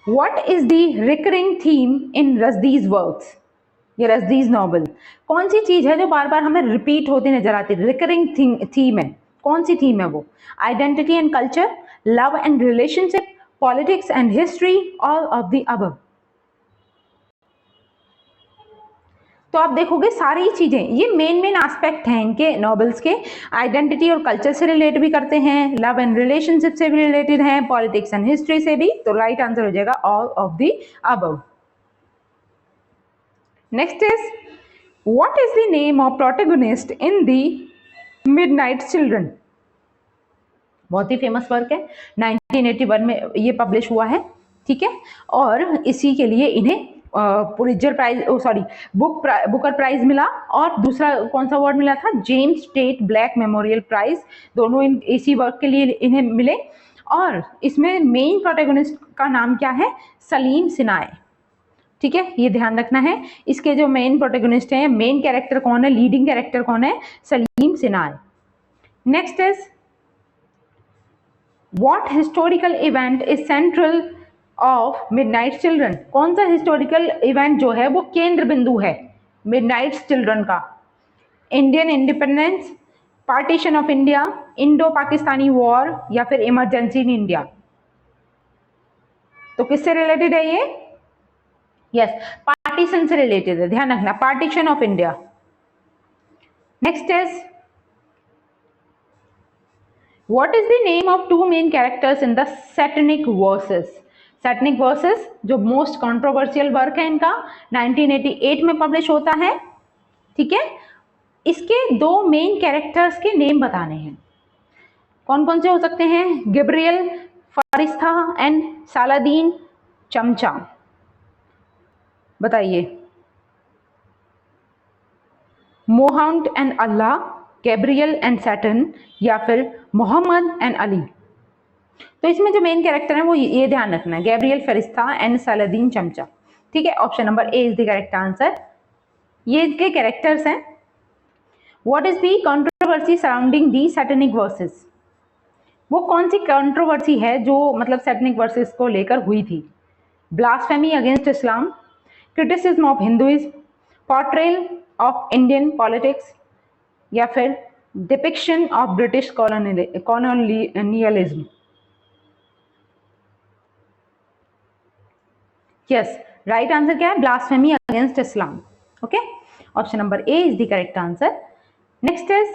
what is the recurring theme in Rushdie's works? ये रजदीज नॉवल, कौन सी चीज है जो बार बार हमें रिपीट होती नजर आती है? रिकरिंग थीम है, कौन सी थीम है वो? Identity and culture, love and relationship, politics and history, all of the above. तो आप देखोगे सारी चीजें, ये मेन एस्पेक्ट हैं इनके नॉवेल्स के। आइडेंटिटी और कल्चर से रिलेट भी करते हैं, लव एंड रिलेशनशिप से भी रिलेटेड हैं, पॉलिटिक्स एंड हिस्ट्री से भी। तो राइट आंसर हो जाएगा all of the above. Next is, what is the name of protagonist in the midnight children? बहुत ही फेमस वर्क है, 1981 में ये पब्लिश हुआ है। ठीक है, और इसी के लिए इन्हें Pulitzer prize, sorry Booker prize मिला, और दूसरा कौन सा अवार्ड मिला था? James Tait Black memorial prize. दोनों इसी वर्क के लिए इन्हें मिले। और इसमें मेन प्रोटैगनिस्ट का नाम क्या है? सलीम सिनाय। ठीक है, ये ध्यान रखना है। इसके जो मेन प्रोटैगनिस्ट हैं, मेन कैरेक्टर कौन है, लीडिंग कैरेक्टर कौन है? सलीम सिनाय। Next is, what historical event is central of Midnight children? कौन सा हिस्टोरिकल इवेंट जो है वो केंद्र बिंदु है मिडनाइट चिल्ड्रन का? Indian independence, partition of India, Indo Pakistani war, या फिर इमरजेंसी इन इंडिया? तो किससे रिलेटेड है ये? यस, पार्टीशन से रिलेटेड है, ध्यान रखना, partition of India. Next is, what is the name of two main characters in the Satanic verses? Satanic verses जो मोस्ट कंट्रोवर्शियल वर्क है इनका, 1988 में पब्लिश होता है। ठीक है, इसके दो मेन कैरेक्टर्स के नेम बताने हैं। कौन कौन से हो सकते हैं? Gabriel Firishta and Saladin Chamcha. बताइए। Muhammad and Allah, Gabriel and Satan, या फिर मोहम्मद एंड अली? तो इसमें जो मेन कैरेक्टर है वो ये ध्यान रखना है, गैब्रियल फरिश्ता एंड सालादीन चमचा। ठीक है, option number A is the correct answer. ये इनके कैरेक्टर्स हैं। What is the controversy surrounding the Satanic versus? वो कौन सी कंट्रोवर्सी है जो मतलब सैटनिक वर्सेस को लेकर हुई थी? Blasphemy against Islam, criticism of Hinduism, portrayal of Indian politics, या फिर depiction of British colonialism? Yes, right answer क्या है? Blasphemy against Islam. Okay, option number A is the correct answer. Next is,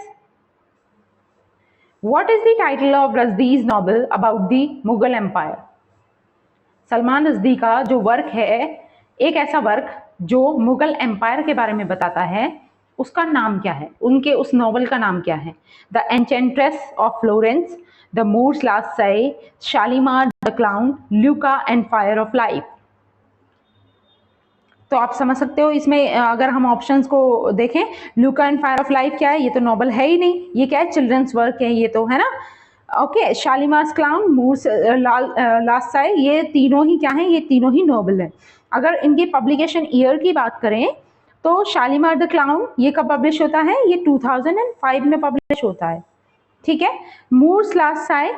what is the title of Rushdie's novel about the Mughal Empire? Salman Rushdie का जो work है, एक ऐसा work जो Mughal empire के बारे में बताता है, उसका नाम क्या है? उनके उस नॉवल का नाम क्या है? The Enchantress of Florence, the Moor's last Sigh, Shalimar the Clown, Luka and fire of Life? तो आप समझ सकते हो इसमें अगर हम ऑप्शंस को देखें, Luca and fire of life क्या है? ये तो नॉवल है ही नहीं, ये क्या है? चिल्ड्रंस वर्क है ये तो, है ना। Okay, Shalimar clown, Moor's last sigh, ये तीनों ही क्या हैं? ये तीनों ही नॉवल है। अगर इनकी पब्लिकेशन ईयर की बात करें तो शालीमार द क्लाउन ये कब पब्लिश होता है? ये 2005 में पब्लिश होता है। ठीक है, मूर्स लास्ट साई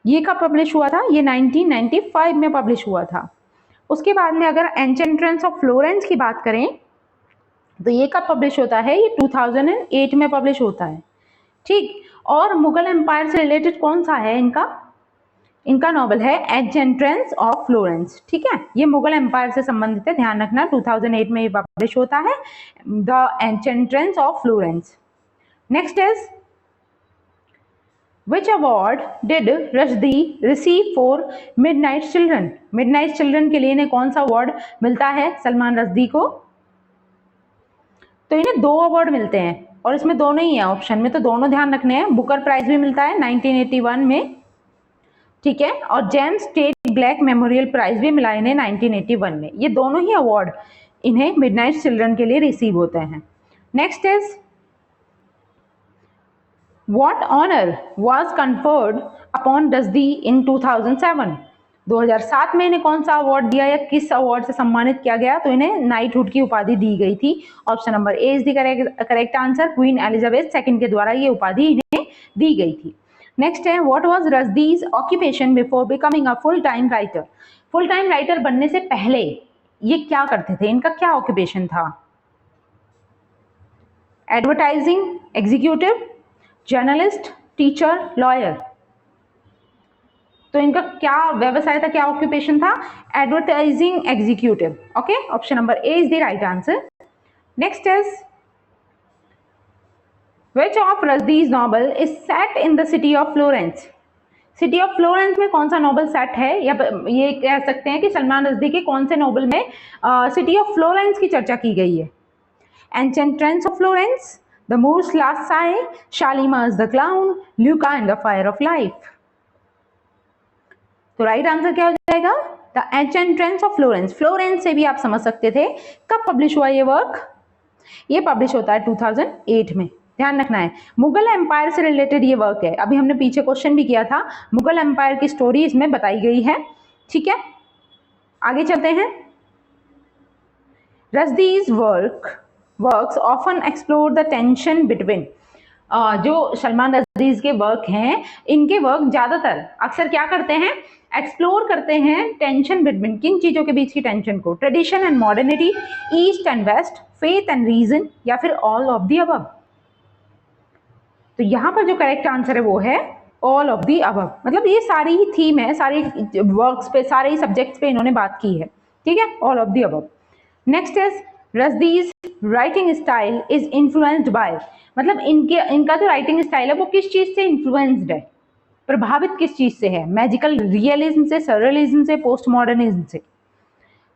ये कब पब्लिश हुआ था? ये 1995 में पब्लिश हुआ था। उसके बाद में अगर एन्चेंट्रेंस ऑफ फ्लोरेंस की बात करें तो ये कब पब्लिश होता है? ये 2008 में पब्लिश होता है। ठीक, और मुगल एम्पायर से रिलेटेड कौन सा है इनका नॉवल है? Enchantress of Florence. ठीक है, ये मुगल एम्पायर से संबंधित है, ध्यान रखना, 2008 में ये पब्लिश होता है, the एन्चेंट्रेंस of Florence. Next is, Which award did Rushdie receive for Midnight Children? Midnight Children के लिए इन्हें कौन सा अवार्ड मिलता है सलमान रश्दी को? तो इन्हें 2 अवार्ड मिलते हैं और इसमें दोनों ही है ऑप्शन में, तो दोनों ध्यान रखने हैं। बुकर प्राइज भी मिलता है 1981 में, ठीक है, और James Tait Black memorial Prize भी मिला इन्हें 1981 में। ये दोनों ही अवार्ड इन्हें मिडनाइट चिल्ड्रन के लिए रिसीव होते हैं। Next is what honour was conferred upon Rushdie in 2007? 2007 में इन्हें कौन सा अवार्ड दिया या किस अवार्ड से सम्मानित किया गया? तो इन्हें नाइटहुड की उपाधि दी गई थी। Option number A is the correct answer. Queen Elizabeth second के द्वारा ये उपाधि इन्हें दी गई थी। नेक्स्ट है what was Rushdie's occupation before becoming a full time writer? Full time writer बनने से पहले ये क्या करते थे, इनका क्या ऑक्यूपेशन था? Advertising executive, journalist, teacher, lawyer. तो इनका क्या व्यवसाय था, क्या ऑक्यूपेशन था? Advertising executive. Okay, option number A is the right answer. Next is Which of Rushdie's novel is set in the city of Florence? City of Florence में कौन सा नॉवल सेट है, या ये कह सकते हैं कि सलमान रश्दी के कौन से नॉवल में सिटी ऑफ फ्लोरेंस की चर्चा की गई है? Enchantress of Florence, the Moor's last Sigh, Shalimar's the Clown, Luka and the fire of Life. तो राइट आंसर क्या हो जाएगा? The एन्चेंट्रेंस of Florence. फ्लोरेंस से भी आप समझ सकते थे। कब पब्लिश हुआ ये वर्क? ये पब्लिश होता है 2008 में, ध्यान रखना है। मुगल एम्पायर से रिलेटेड ये वर्क है। अभी हमने पीछे क्वेश्चन भी किया था, मुगल एम्पायर की स्टोरी इसमें बताई गई है, ठीक है। आगे चलते हैं। Rushdie's works often explore the tension between. जो सलमान रश्दीज के वर्क हैं, इनके वर्क ज्यादातर अक्सर क्या करते हैं? एक्सप्लोर करते हैं टेंशन बिटवीन, किन चीजों के बीच की टेंशन को? Tradition and modernity, east and west, faith and reason, या फिर ऑल ऑफ द अबव। तो यहाँ पर जो करेक्ट आंसर है वो है ऑल ऑफ दी अबव। मतलब ये सारी ही थीम है, सारी वर्क्स पे, सारे ही सब्जेक्ट्स पे इन्होंने बात की है, ठीक है, all of the above. Next is Rushdie's writing style is influenced by. मतलब इनका जो राइटिंग स्टाइल है वो किस चीज से इन्फ्लुएंस्ड है, प्रभावित किस चीज से है? मैजिकल रियलिज्म से, सररियलिज्म से, पोस्ट मॉडर्निज्म से?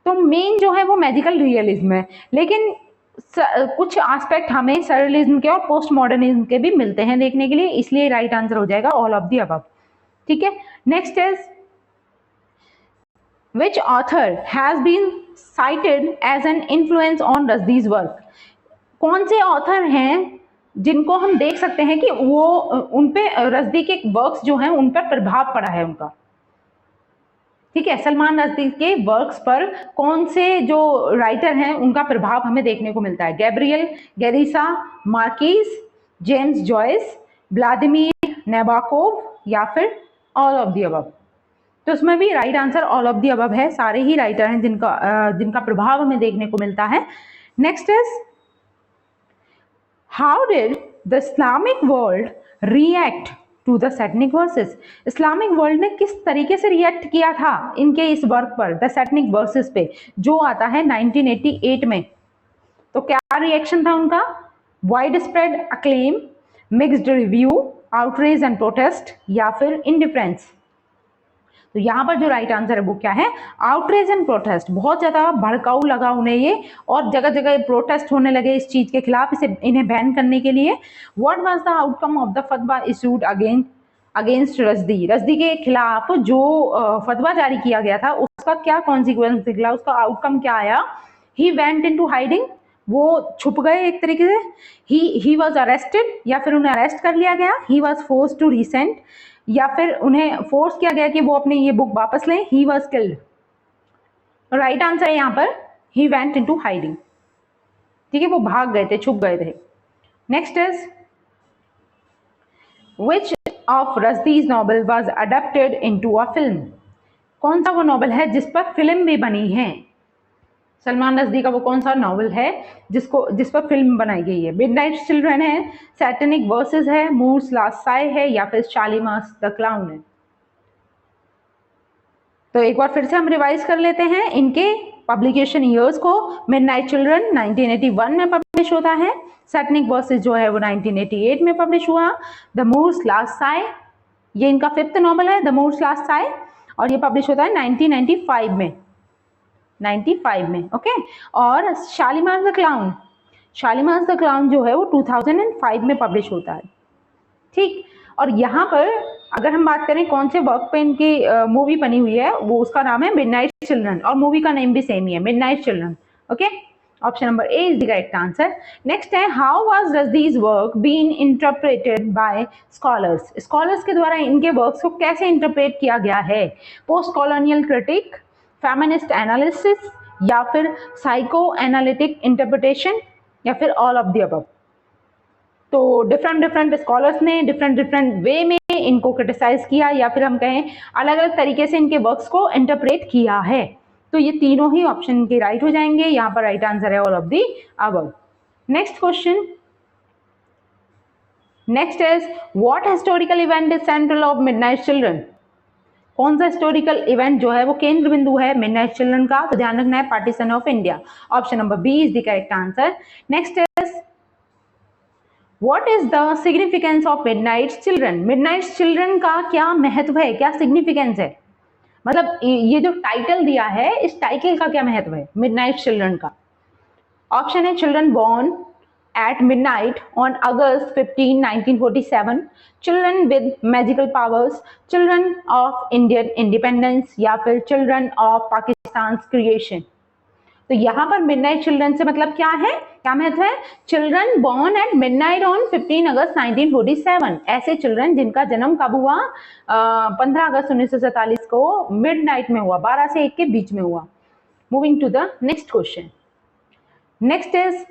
तो मेन जो है वो मैजिकल रियलिज्म है, लेकिन कुछ एस्पेक्ट हमें सररियलिज्म के और पोस्ट मॉडर्निज्म के भी मिलते हैं देखने के लिए, इसलिए राइट आंसर हो जाएगा ऑल ऑफ दी अबव, ठीक है। Next is which author has been cited as an influence on Rushdie's work? कौन से ऑथर हैं जिनको हम देख सकते हैं कि वो उन पे रश्दी के वर्क्स जो हैं उन पर प्रभाव पड़ा है उनका, ठीक है। सलमान रश्दी के वर्क्स पर कौन से जो राइटर हैं उनका प्रभाव हमें देखने को मिलता है? Gabriel Garcia Marquez, James Joyce, Vladimir Nabokov, या फिर ऑल ऑफ द अबव? तो उसमें भी right answer all of the above है। सारे ही राइटर हैं जिनका प्रभाव हमें देखने को मिलता है। Next is how did the Islamic world react to the Satanic verses? Islamic world ने किस तरीके से रिएक्ट किया था इनके इस वर्क पर, द सैटनिक वर्सेस पे, जो आता है 1988 में? तो क्या रिएक्शन था उनका? Wide spread acclaim, mixed review, outrage and protest, या फिर इंडिफरेंस? तो यहाँ पर जो राइट आंसर है वो क्या है? Outrage and protest. बहुत ज्यादा भड़काऊ लगा उन्हें ये, और जगह जगह प्रोटेस्ट होने लगे इस चीज के खिलाफ, इन्हें बैन करने के लिए। What was the outcome of the फतवा इशूड अगेंस्ट रश्दी? रश्दी के खिलाफ जो फतवा जारी किया गया था उसका क्या कॉन्सिक्वेंस निकला, उसका आउटकम क्या आया? ही वेंट इनटू हाइडिंग, वो छुप गए एक तरीके से। ही वॉज अरेस्टेड, या फिर उन्हें अरेस्ट कर लिया गया। He was force to recant, या फिर उन्हें फोर्स किया गया कि वो अपने ये बुक वापस लें। He was killed. Right answer है यहाँ पर ही वेंट इनटू हाइडिंग, ठीक है, वो भाग गए थे, छुप गए थे। Next is which of Rushdie's novel was adapted into a film? कौन सा वो नॉवल है जिस पर फिल्म भी बनी है? सलमान रश्दी का वो कौन सा नॉवल है जिस पर फिल्म बनाई गई है? मिडनाइट चिल्ड्रन है, सैटनिक वर्सेस है, मूर्स लास्ट साई है, या फिर शालीमार्स द क्लाउन है? तो एक बार फिर से हम रिवाइज कर लेते हैं इनके पब्लिकेशन ईयर्स को। मिडनाइट चिल्ड्रन 1981 में पब्लिश होता है, सैटनिक वर्सेस जो है वो 1988 में पब्लिश हुआ, द मूर्स लास्ट साई ये इनका 5th नॉवल है द मूर्स लास्ट साई, और ये पब्लिश होता है 1995 में, 95 में। ओके। और Shalimar the clown, Shalimar the Clown जो है वो 2005 में पब्लिश होता है। ठीक। और यहाँ पर अगर हम बात करें कौन से वर्क पे इनकी मूवी बनी हुई है, वो उसका नाम है मिडनाइट चिल्ड्रन, और मूवी का नेम भी सेम ही है, Midnight Children. Okay. Option number A is the correct answer. Next है how was Rushdie's work been interpreted by scholars, scholars के द्वारा इनके वर्क्स को कैसे इंटरप्रेट किया गया है? Post colonial critic, feminist analysis, या फिर साइको एनालिटिक इंटरप्रिटेशन, या फिर ऑल ऑफ द अबव। तो डिफरेंट स्कॉलर्स ने डिफरेंट वे में इनको क्रिटिसाइज किया, या फिर हम कहें अलग अलग तरीके से इनके वर्क्स को इंटरप्रेट किया है। तो ये तीनों ही ऑप्शन के राइट हो जाएंगे। यहाँ पर राइट आंसर है all of the above. Next question, next is what historical event is central of Midnight children? कौन सा हिस्टोरिकल इवेंट जो है वो केंद्र बिंदु है मिडनाइट चिल्ड्रन का? तो ध्यान रखना है partition of India. Option number B is the correct answer. Next is what is the significance of Midnight children? Midnight children का क्या महत्व है, क्या सिग्निफिकेंस है? मतलब ये जो टाइटल दिया है, इस टाइटल का क्या महत्व है मिडनाइट चिल्ड्रन का? ऑप्शन है children born at midnight on August 15, 1947, children with magical powers, children of Indian independence, या फिर चिल्ड्रन ऑफ पाकिस्तान क्रिएशन। तो यहाँ पर मिडनाइट चिल्ड्रन से मतलब क्या है, क्या महत्व है? Children born at midnight on 15 अगस्त 1947, ऐसे चिल्ड्रन जिनका जन्म कब हुआ? 15 अगस्त 1947 को मिडनाइट में हुआ, 12 से 1 के बीच में हुआ। Moving to the next question, next is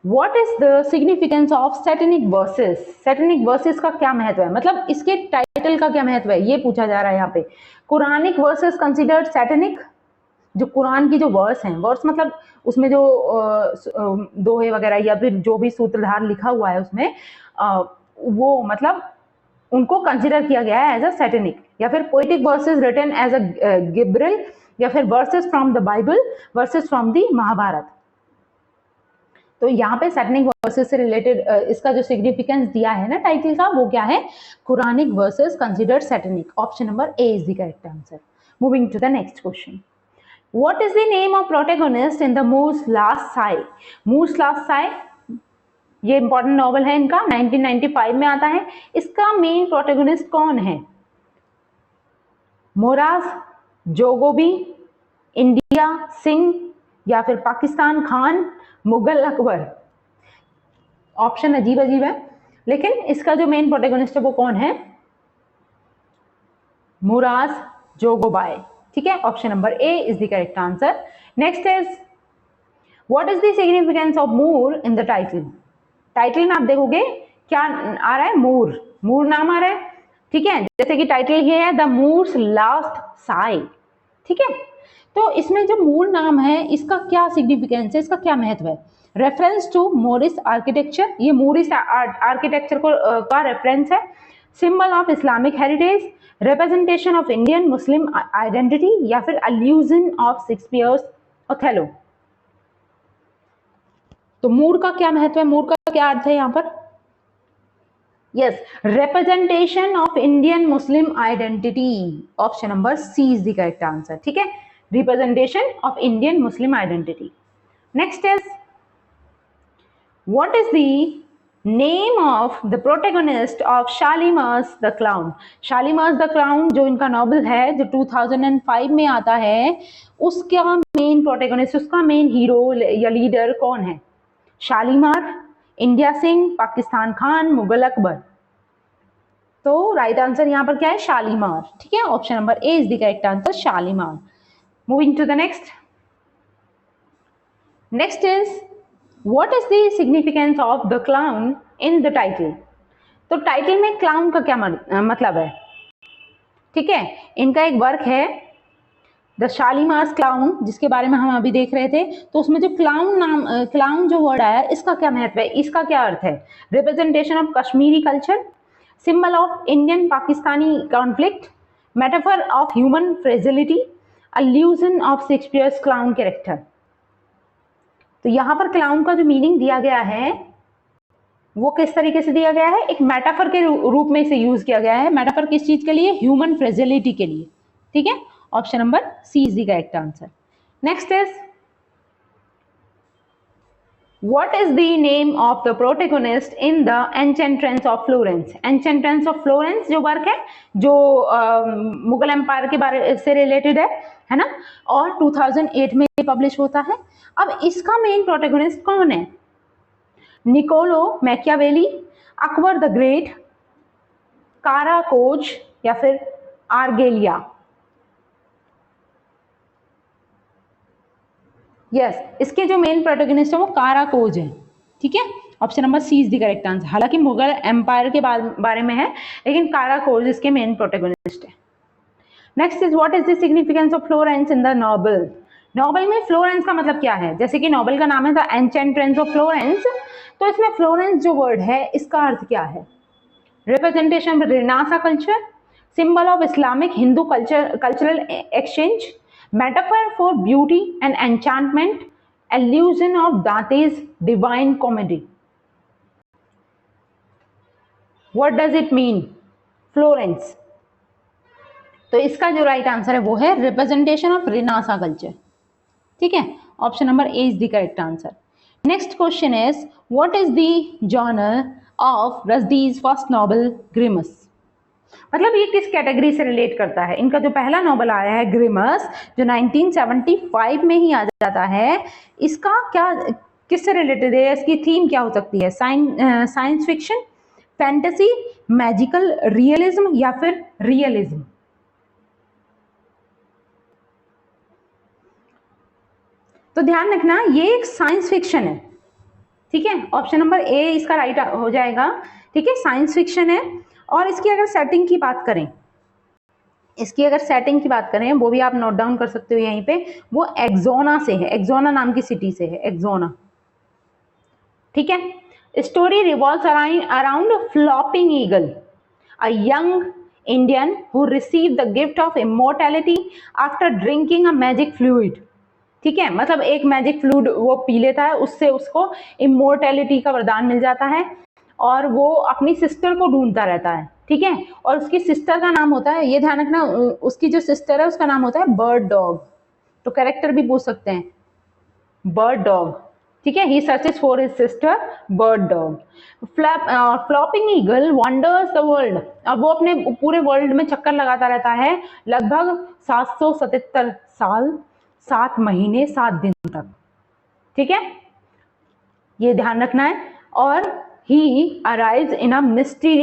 what is the significance of Satanic verses? Satanic verses का क्या महत्व है, मतलब इसके टाइटल का क्या महत्व है, ये पूछा जा रहा है यहाँ पे। कुरानिक वर्सेस कंसिडर्ड सैटेनिक, जो कुरान की जो वर्स हैं, वर्स मतलब उसमें जो दोहे वगैरह या फिर जो भी सूत्रधार लिखा हुआ है उसमें, वो मतलब उनको कंसिडर किया गया है एज अ सैटेनिक, या फिर poetic verses written as a Gibreel, या फिर verses from the Bible, verses from the Mahabharata. तो यहाँ पे सैटेनिक वर्सेस से रिलेटेड इसका जो सिग्निफिकेंस दिया है ना टाइटल का, वो क्या है? Quranic verses considered Satanic. Option number A is the correct answer. Moving to the next question, What is the name of protagonist in the Moor's Last Sigh? Moor's Last Sigh ये important novel है इनका, 1995 में आता है। इसका main protagonist कौन है? मोराज, जोगोबी, India Singh, या फिर पाकिस्तान खान, मुगल अकबर। ऑप्शन अजीब अजीब है, लेकिन इसका जो मेन प्रोटैगनिस्ट है वो कौन है? मुराज जोगोबाई। ठीक है, option number A is the correct answer. Next is what is the significance of Moor in the title? Title में आप देखोगे क्या आ रहा है? मूर, मूर नाम आ रहा है। ठीक है, जैसे कि टाइटल ये है द मूर्स लास्ट साई। ठीक है, तो इसमें जो मूर नाम है इसका क्या सिग्निफिकेंस है, इसका क्या महत्व है? रेफरेंस टू मोरिस आर्किटेक्चर, ये मोरिस आर्किटेक्चर को का रेफरेंस है। Symbol of Islamic heritage, representation of Indian Muslim identity, या फिर अल्यूजन ऑफ शेक्सपियर्स ओथेलो। तो मूर का क्या महत्व है, मूर का क्या अर्थ है यहाँ पर? Yes, representation of Indian Muslim identity. Option number C is the correct answer. ठीक है, representation of Indian Muslim identity. Next is what is the name of the protagonist of Shalimar's the Clown? Shalimar's the Clown जो इनका novel है, जो 2005 में आता है, उसका मेन प्रोटैगनिस्ट, उसका मेन हीरो या लीडर कौन है? शालीमार, इंडिया सिंह, पाकिस्तान खान, मुगल अकबर। तो राइट आंसर यहाँ पर क्या है? शालीमार। ठीक है, option number A is the correct answer, Shalimar. Moving to the next, next is What is the significance of the clown in the title? तो टाइटल में क्लाउन का क्या मतलब है? ठीक है, इनका एक वर्क है द शालीमार्स क्लाउन, जिसके बारे में हम अभी देख रहे थे। तो उसमें जो क्लाउन जो वर्ड आया, इसका क्या महत्व है, इसका क्या अर्थ है? Representation of Kashmiri culture, symbol of Indian Pakistani conflict, metaphor of human fragility, allusion of Shakespeare's clown character. तो यहाँ पर क्लाउन का जो मीनिंग दिया गया है वो किस तरीके से दिया गया है, एक मेटाफर के रूप में इसे यूज किया गया है। मेटाफर किस चीज के लिए, ह्यूमन फ्रेजिलिटी के लिए, ठीक है। Option number C is the correct answer. Next is what is the name of the protagonist in the Enchantress of Florence? Enchantress of Florence जो वर्क है, जो मुगल एम्पायर के बारे से रिलेटेड है ना, और 2008 में पब्लिश होता है। अब इसका मेन प्रोटेगोनिस्ट कौन है, Niccolo Machiavelli, Akbar the Great, Qara या फिर आर्गेलिया? यस, इसके जो मेन प्रोटेगोनिस्ट है वो काराकोज है, ठीक है। Option number C is the correct answer. हालांकि मुगल एम्पायर के बारे में है, लेकिन काराकोज इसके मेन प्रोटेगोनिस्ट है। Next is what is the significance of Florence in the novel? Novel में फ्लोरेंस का मतलब क्या है, जैसे कि नॉवेल का नाम है द एन्चेंट्रेंस ऑफ फ्लोरेंस, तो इसमें फ्लोरेंस जो वर्ड है इसका अर्थ क्या है, representation renaissance culture, symbol of Islamic Hindu cultural exchange, metaphor for beauty and enchantment, allusion of Dante's Divine Comedy. What does it mean? Florence. तो इसका जो राइट आंसर है वो है रिप्रेजेंटेशन ऑफ रेनेसां कल्चर, ठीक है। Option number A is the correct answer. Next question is what is the genre of Rushdie's first novel Grimus? मतलब ये किस कैटेगरी से रिलेट करता है। इनका जो पहला नॉवल आया है ग्रिमस, जो 1975 में ही आ जाता है, इसका क्या, किससे रिलेटेड है, इसकी थीम क्या हो सकती है, science fiction, fantasy, magical realism या फिर रियलिज्म? तो ध्यान रखना ये एक साइंस फिक्शन है, ठीक है। ऑप्शन नंबर ए इसका राइट हो जाएगा, ठीक है, साइंस फिक्शन है। और इसकी अगर सेटिंग की बात करें, इसकी अगर सेटिंग की बात करें, वो भी आप नोट डाउन कर सकते हो यहीं पे, वो एक्सोना से है, एक्सोना नाम की सिटी से है, एक्सोना, ठीक है। Story revolves around Flapping Eagle, a young Indian who receive the gift of immortality after drinking a magic fluid, ठीक है। मतलब एक मैजिक फ्लूइड वो पी लेता है, उससे उसको इमोर्टैलिटी का वरदान मिल जाता है, और वो अपनी सिस्टर को ढूंढता रहता है, ठीक है। और उसकी सिस्टर का नाम होता है, ये ध्यान रखना, उसकी जो सिस्टर है उसका नाम होता है बर्ड डॉग, तो कैरेक्टर भी पूछ सकते हैं, बर्ड डॉग, ठीक है। He searches for his sister Bird Dog. Flapping Eagle wanders the world, अब वो अपने पूरे वर्ल्ड में चक्कर लगाता रहता है लगभग 777 साल 7 महीने 7 दिन तक, ठीक है, ये ध्यान रखना है। और ही अराइव्स इन अ मिस्ट्री,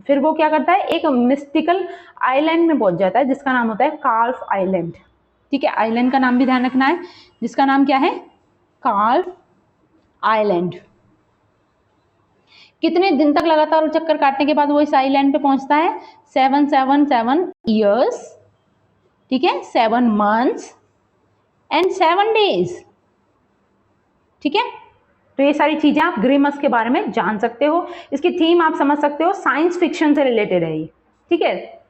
फिर वो क्या करता है, एक मिस्टिकल आइलैंड में पहुंच जाता है जिसका नाम होता है कार्फ आइलैंड, ठीक है। आइलैंड का नाम भी ध्यान रखना है, जिसका नाम क्या है, कार्फ आइलैंड। कितने दिन तक लगातार चक्कर काटने के बाद वो इस आइलैंड पे पहुंचता है, 777 ईयर्स, ठीक है, 7 मंथ्स एंड 7 डेज, ठीक है। तो ये सारी चीजें आप ग्रिमस के बारे में जान सकते हो, इसकी थीम आप समझ सकते हो, साइंस फिक्शन से रिलेटेड है ये, ठीक है।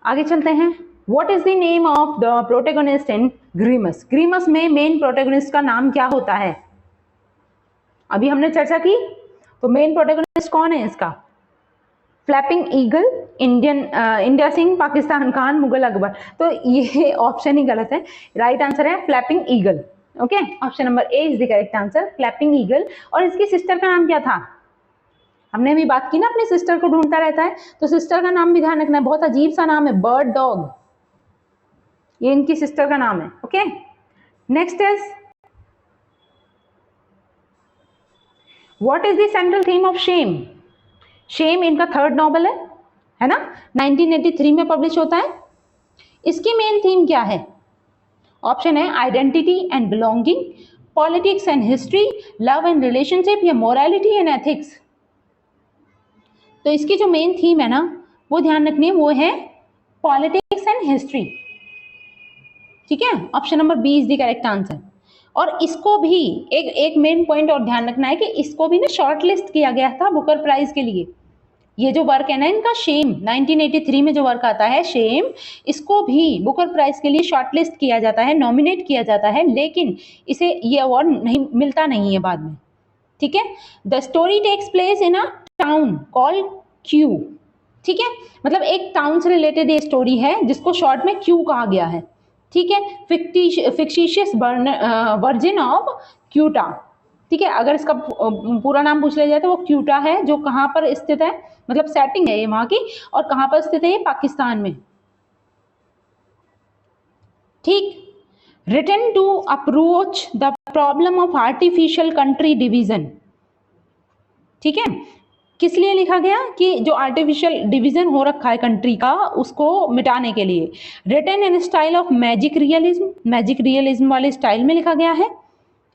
आगे चलते हैं। What is the name of the protagonist in Grimus? Grimus में मेन प्रोटेगोनिस्ट का नाम क्या होता है? अभी हमने चर्चा की, तो मेन प्रोटेगोनिस्ट कौन है इसका? Flapping eagle, India Singh, Pakistan Khan, Mughal Akbar. तो ये ऑप्शन ही गलत है, राइट आंसर है flapping eagle, okay. Option number A is the correct answer, flapping eagle. और इसकी सिस्टर का नाम क्या था? हमने भी बात की ना, अपनी सिस्टर को ढूंढता रहता है, तो सिस्टर का नाम भी ध्यान रखना है, बहुत अजीब सा नाम है, बर्ड डॉग, ये इनकी सिस्टर का नाम है, okay. Next is what is the central theme of Shame? Shame इनका थर्ड नॉवल है ना, 1983 में पब्लिश होता है। इसकी मेन थीम क्या है? ऑप्शन है identity and belonging, politics and history, love and relationship या मोरालिटी एंड एथिक्स। तो इसकी जो मेन थीम है ना, वो ध्यान रखनी है, वो है पॉलिटिक्स एंड हिस्ट्री, ठीक है। Option number B is the correct answer. और इसको भी एक मेन पॉइंट और ध्यान रखना है कि इसको भी ना शॉर्ट लिस्ट किया गया था बुकर प्राइज के लिए। ये जो वर्क है ना इनका, शेम, 1983 में जो वर्क आता है शेम, इसको भी बुकर प्राइज के लिए शॉर्टलिस्ट किया जाता है, नॉमिनेट किया जाता है, लेकिन इसे ये अवार्ड नहीं मिलता नहीं है बाद में, ठीक है। The story takes place in a town called Q, ठीक है, मतलब एक टाउन से रिलेटेड ये स्टोरी है जिसको शॉर्ट में क्यू कहा गया है, ठीक है। फिक्टिशियस वर्जिन ऑफ क्यूटा, ठीक है। अगर इसका पूरा नाम पूछ लिया जाए तो वो क्यूटा है, जो कहाँ पर स्थित है, मतलब सेटिंग है ये वहां की, और कहाँ पर स्थित है ये, पाकिस्तान में, ठीक। Written to approach the problem of artificial country division, ठीक है। किस लिए लिखा गया कि जो आर्टिफिशियल डिवीजन हो रखा है कंट्री का उसको मिटाने के लिए। Written in style of magic realism, magic realism वाले स्टाइल में लिखा गया है।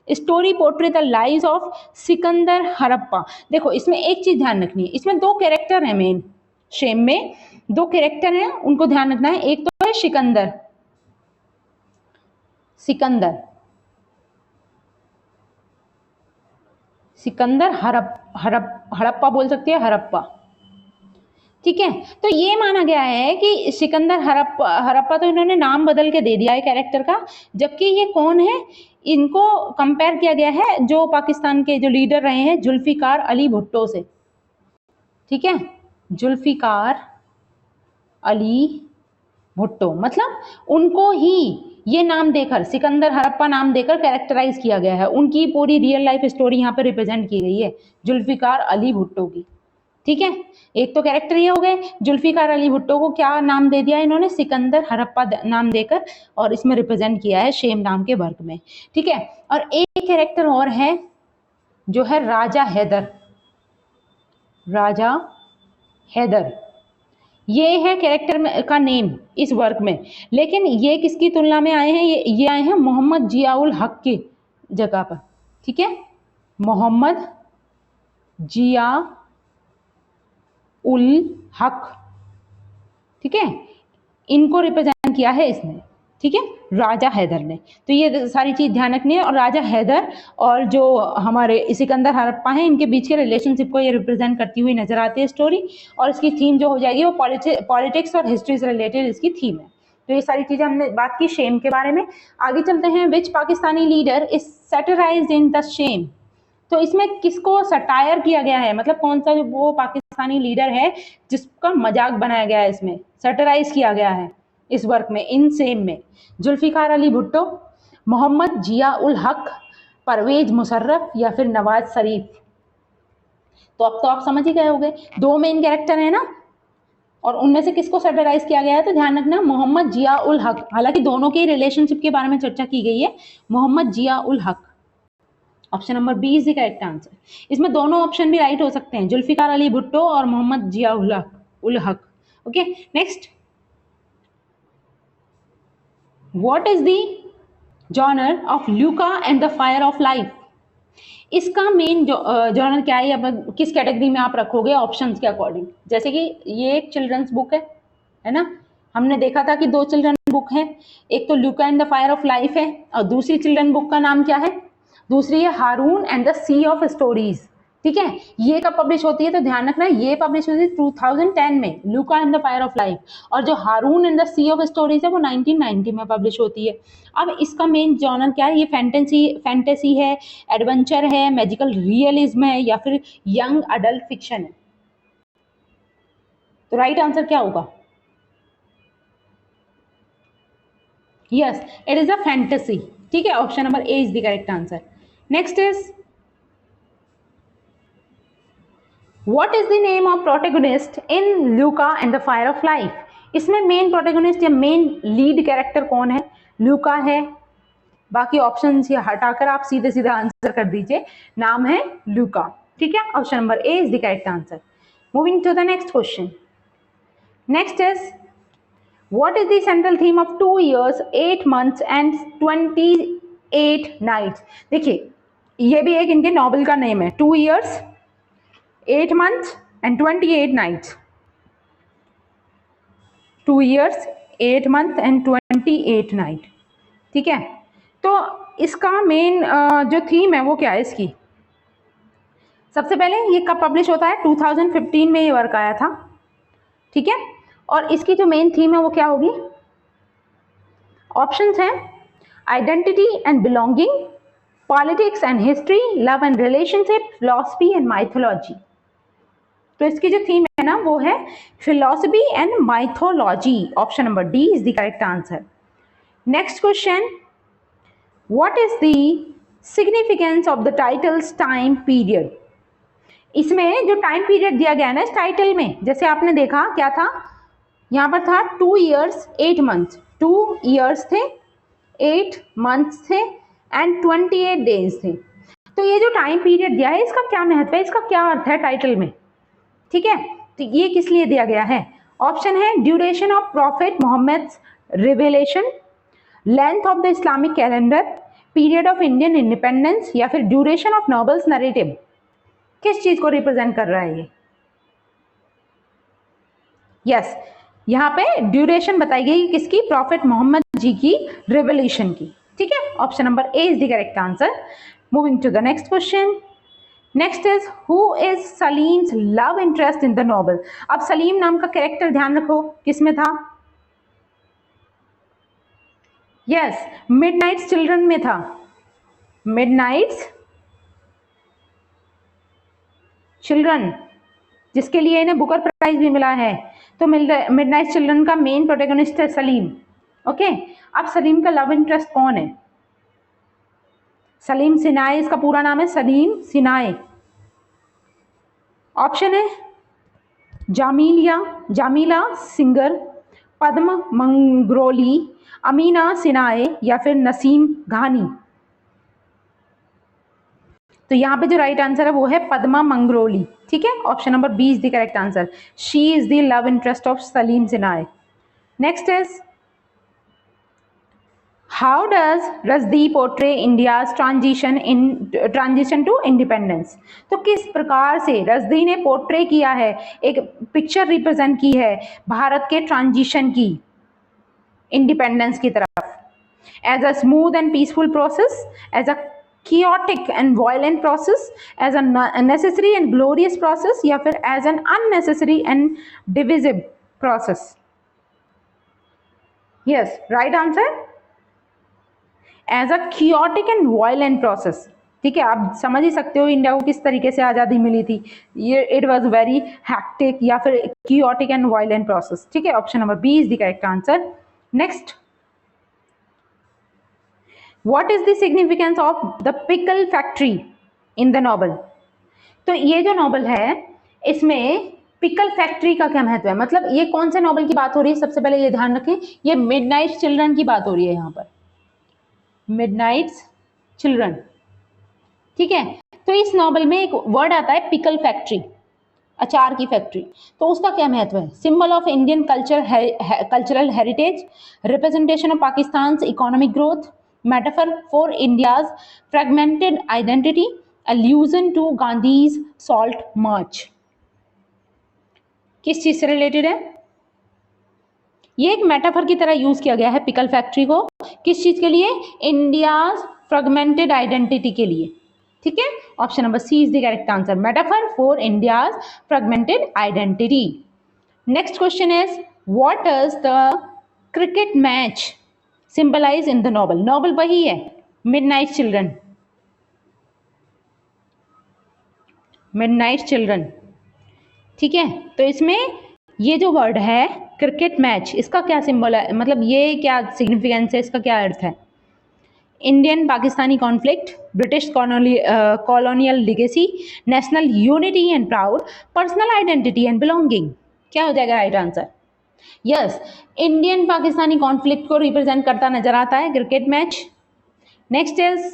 Story portray the lives of Sikandar Harappa. देखो इसमें एक चीज ध्यान रखनी है, इसमें दो कैरेक्टर है मेन, शेम में दो कैरेक्टर हैं, उनको ध्यान रखना है। एक तो है सिकंदर, सिकंदर सिकंदर हड़प्पा बोल सकते हैं, हड़प्पा, ठीक है। तो ये माना गया है कि सिकंदर हड़प्पा तो इन्होंने नाम बदल के दे दिया है कैरेक्टर का, जबकि ये कौन है, इनको कंपेयर किया गया है जो पाकिस्तान के जो लीडर रहे हैं जुल्फिकार अली भुट्टो से, ठीक है। जुल्फिकार अली भुट्टो, मतलब उनको ही ये नाम देकर, सिकंदर हड़प्पा नाम देकर कैरेक्टराइज किया गया है, उनकी पूरी रियल लाइफ स्टोरी यहाँ पे रिप्रेजेंट की गई है जुल्फिकार अली भुट्टो की, ठीक है। एक तो कैरेक्टर ये हो गए, जुल्फिकार अली भुट्टो को क्या नाम दे दिया इन्होंने, सिकंदर हड़प्पा नाम देकर, और इसमें रिप्रेजेंट किया है शेम नाम के वर्क में, ठीक है। और एक कैरेक्टर और है जो है राजा हैदर, राजा हैदर, ये है कैरेक्टर का नेम इस वर्क में, लेकिन ये किसकी तुलना में आए हैं, ये आए हैं मोहम्मद जियाउल हक की जगह पर, ठीक है। मोहम्मद जिया उल हक, ठीक है, इनको रिप्रेजेंट किया है इसने, ठीक है, राजा हैदर ने। तो ये सारी चीज ध्यान रखनी है। और राजा हैदर और जो हमारे सिकंदर हड़प्पा हैं, इनके बीच के रिलेशनशिप को ये रिप्रेजेंट करती हुई नजर आती है स्टोरी, और इसकी थीम जो हो जाएगी वो पॉलिटिक्स और हिस्ट्री से रिलेटेड इसकी थीम है। तो ये सारी चीजें हमने बात की शेम के बारे में। आगे चलते हैं, which Pakistani leader is satirised in the Shame. तो इसमें किसको सटायर किया गया है, मतलब कौन सा वो पाकिस्तानी लीडर है जिसका मजाक बनाया गया है, इसमें सैटिराइज किया गया है इस वर्क में, इन सेम में। जुल्फिकार अली भुट्टो, मोहम्मद जिया उल हक, परवेज मुशर्रफ, या फिर नवाज शरीफ। तो अब तो आप समझ ही गए होंगे, दो मेन कैरेक्टर है ना, और उनमें से किसको सैटिराइज किया गया है, तो ध्यान रखना मोहम्मद जिया उल हक। हालांकि दोनों के रिलेशनशिप के बारे में चर्चा की गई है, Mohammad Zia ul Haq. Option number B is the correct answer. इसमें दोनों ऑप्शन भी राइट हो सकते हैं, जुल्फिकार अली भुट्टो और मोहम्मद जिया उल हक। Okay, next, what is the genre of Luca and the fire of life. इसका मेन जॉनर क्या है, अब किस कैटेगरी में आप रखोगे ऑप्शंस के अकॉर्डिंग। जैसे कि ये एक चिल्ड्रंस बुक है ना, हमने देखा था कि दो चिल्ड्रन बुक है, एक तो Luca and the fire of life है, और दूसरी चिल्ड्रन बुक का नाम क्या है, दूसरी है Haroun and the C of stories, ठीक है। ये कब पब्लिश होती है, तो ध्यान रखना ये पब्लिश होती है 2010 में, Luka and the fire of Life, और जो Haroun and the C of Stories है वो 1990 में पब्लिश होती है। अब इसका मेन जॉनर क्या है, ये फैंटेसी है, एडवेंचर है, मैजिकल रियलिज्म है, या फिर यंग अडल्ट फिक्शन है। तो राइट आंसर क्या होगा, yes it is a fantasy, ठीक है। Option number A is the correct answer. Next is, What is the name of protagonist in Luca and the Fire of Life? इसमें main protagonist या main lead character कौन है, लूका है, बाकी option ये हटाकर आप सीधे सीधे आंसर कर दीजिए, नाम है लूका, ठीक है। Option number A is the correct answer. Moving to the next question. Next is, what is the central theme of 2 years 8 months and 28 nights। देखिए ये भी एक इनके नॉवल का नेम है, 2 years 8 months and 28 nights, 2 years 8 months and 28 night, ठीक है। तो इसका मेन जो थीम है वो क्या है इसकी, सबसे पहले ये कब पब्लिश होता है, 2015 में ये वर्क आया था, ठीक है। और इसकी जो मेन थीम है वो क्या होगी, ऑप्शंस हैं identity and belonging, politics and history, love and relationship, philosophy and mythology. तो इसकी जो थीम है ना वो है philosophy and mythology. Option number D is the correct answer. Next question, what is the significance of the titles time period? इसमें जो time period दिया गया है ना इस टाइटल में, जैसे आपने देखा क्या था, यहाँ पर था 2 years 8 months, 2 years थे, 8 months थे एंड 28 days थे। तो ये जो टाइम पीरियड दिया है इसका क्या महत्व है, इसका क्या अर्थ है टाइटल में? ठीक है, तो ये किस लिए दिया गया है? ऑप्शन है duration of Prophet Muhammad's revelation, length of the Islamic calendar, period of Indian independence, या फिर ड्यूरेशन ऑफ नॉवेल्स नरेटिव। किस चीज को रिप्रेजेंट कर रहा है ये? यस, यहाँ पे ड्यूरेशन बताई गई किसकी? प्रॉफिट मोहम्मद जी की रिवोल्यूशन की। ठीक है, option number A is the correct answer. Moving to the next question. Next is who is Saleem's love interest in the novel? अब सलीम नाम का कैरेक्टर ध्यान रखो किस में था? यस, मिडनाइट्स चिल्ड्रन में था। मिडनाइट्स चिल्ड्रन, जिसके लिए इन्हें बुकर प्राइज भी मिला है। तो मिडनाइट चिल्ड्रन का मेन प्रोटेगोनिस्ट है सलीम। ओके, अब सलीम का लव इंटरेस्ट कौन है? सलीम सिनाए, इसका पूरा नाम है सलीम सिनाए। ऑप्शन है जामीला सिंगर, पद्म मंगरोली, अमीना सिनाए, या फिर नसीम घानी। तो यहाँ पे जो राइट आंसर है वो है पद्मा मंगरोली। ठीक है, option number B is the correct answer. She is the love interest of Saleem Sinai. Next is how does Rushdie portray India's transition to independence? तो किस प्रकार से रजदी ने पोर्ट्रे किया है, एक पिक्चर रिप्रेजेंट की है भारत के ट्रांजिशन की इंडिपेंडेंस की तरफ? As a smooth and peaceful process, as a chaotic and violent process, as a necessary and glorious process, या फिर as an unnecessary and divisive process? Yes, right answer, as a chaotic and violent process। ठीक है, आप समझ ही सकते हो India को किस तरीके से आज़ादी मिली थी। ये इट वॉज वेरी हैक्टिक या फिर chaotic and violent process। ठीक है, option number B is the correct answer. Next, What is the significance of the pickle factory in the novel? तो ये जो नॉवल है इसमें पिकल फैक्ट्री का क्या महत्व है? मतलब ये कौन से नॉवल की बात हो रही है? सबसे पहले ये ध्यान रखें, ये मिडनाइट चिल्ड्रन की बात हो रही है यहाँ पर, मिडनाइट चिल्ड्रन। ठीक है, तो इस नॉवल में एक वर्ड आता है पिकल फैक्ट्री, अचार की फैक्ट्री। तो उसका क्या महत्व है? Symbol of Indian cultural heritage, representation of Pakistan economic growth, metaphor for India's fragmented identity, allusion to Gandhi's salt march। किस चीज से रिलेटेड है? ये एक मेटाफर की तरह यूज किया गया है पिकल फैक्ट्री को। किस चीज के लिए? इंडियाज फ्रेगमेंटेड आइडेंटिटी के लिए। ठीक है, option number C is the correct answer, metaphor for India's fragmented identity. Next question is what does the cricket match symbolise in the novel? Novel वही है मिडनाइट चिल्ड्रन, मिडनाइट चिल्ड्रन। ठीक है, तो इसमें ये जो वर्ड है क्रिकेट मैच, इसका क्या सिंबल है, मतलब ये क्या सिग्निफिकेंस है, इसका क्या अर्थ है? Indian Pakistani conflict, British colonial legacy, national unity and proud, personal identity and belonging. क्या हो जाएगा right answer? Yes, Indian Pakistani conflict को रिप्रेजेंट करता नजर आता है क्रिकेट मैच। नेक्स्ट इज,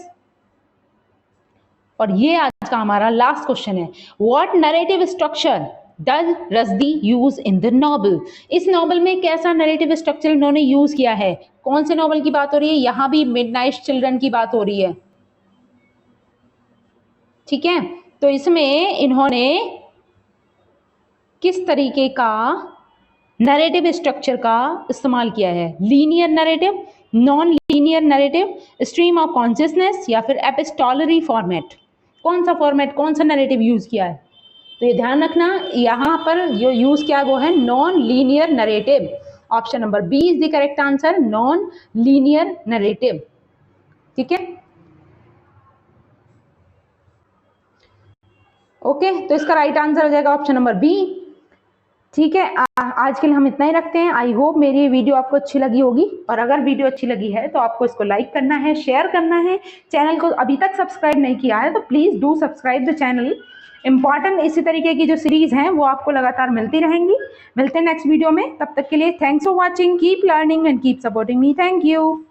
और ये आज का हमारा लास्ट क्वेश्चन है, what narrative structure does रजदी use in the novel? इस नॉवल में कैसा नरेटिव स्ट्रक्चर इन्होंने यूज किया है? कौन से नॉवल की बात हो रही है? यहां भी मिडनाइट चिल्ड्रन की बात हो रही है। ठीक है, तो इसमें इन्होंने किस तरीके का नरेटिव स्ट्रक्चर का इस्तेमाल किया है? Linear narrative, non linear narrative, stream of consciousness, या फिर एपिस्टोलरी फॉर्मेट? कौन सा फॉर्मेट, कौन सा नरेटिव यूज किया है? तो ये ध्यान रखना, यहाँ पर जो यूज किया वो है non linear narrative. Option number B is the correct answer, non linear narrative. ठीक है, ओके, तो इसका राइट आंसर हो जाएगा ऑप्शन नंबर बी। ठीक है, आज के लिए हम इतना ही रखते हैं। आई होप मेरी ये वीडियो आपको अच्छी लगी होगी, और अगर वीडियो अच्छी लगी है तो आपको इसको लाइक करना है, शेयर करना है। चैनल को अभी तक सब्सक्राइब नहीं किया है तो please do subscribe the channel. Important इसी तरीके की जो सीरीज हैं वो आपको लगातार मिलती रहेंगी। मिलते हैं नेक्स्ट वीडियो में, तब तक के लिए thanks for watching, keep learning and keep supporting me. Thank you.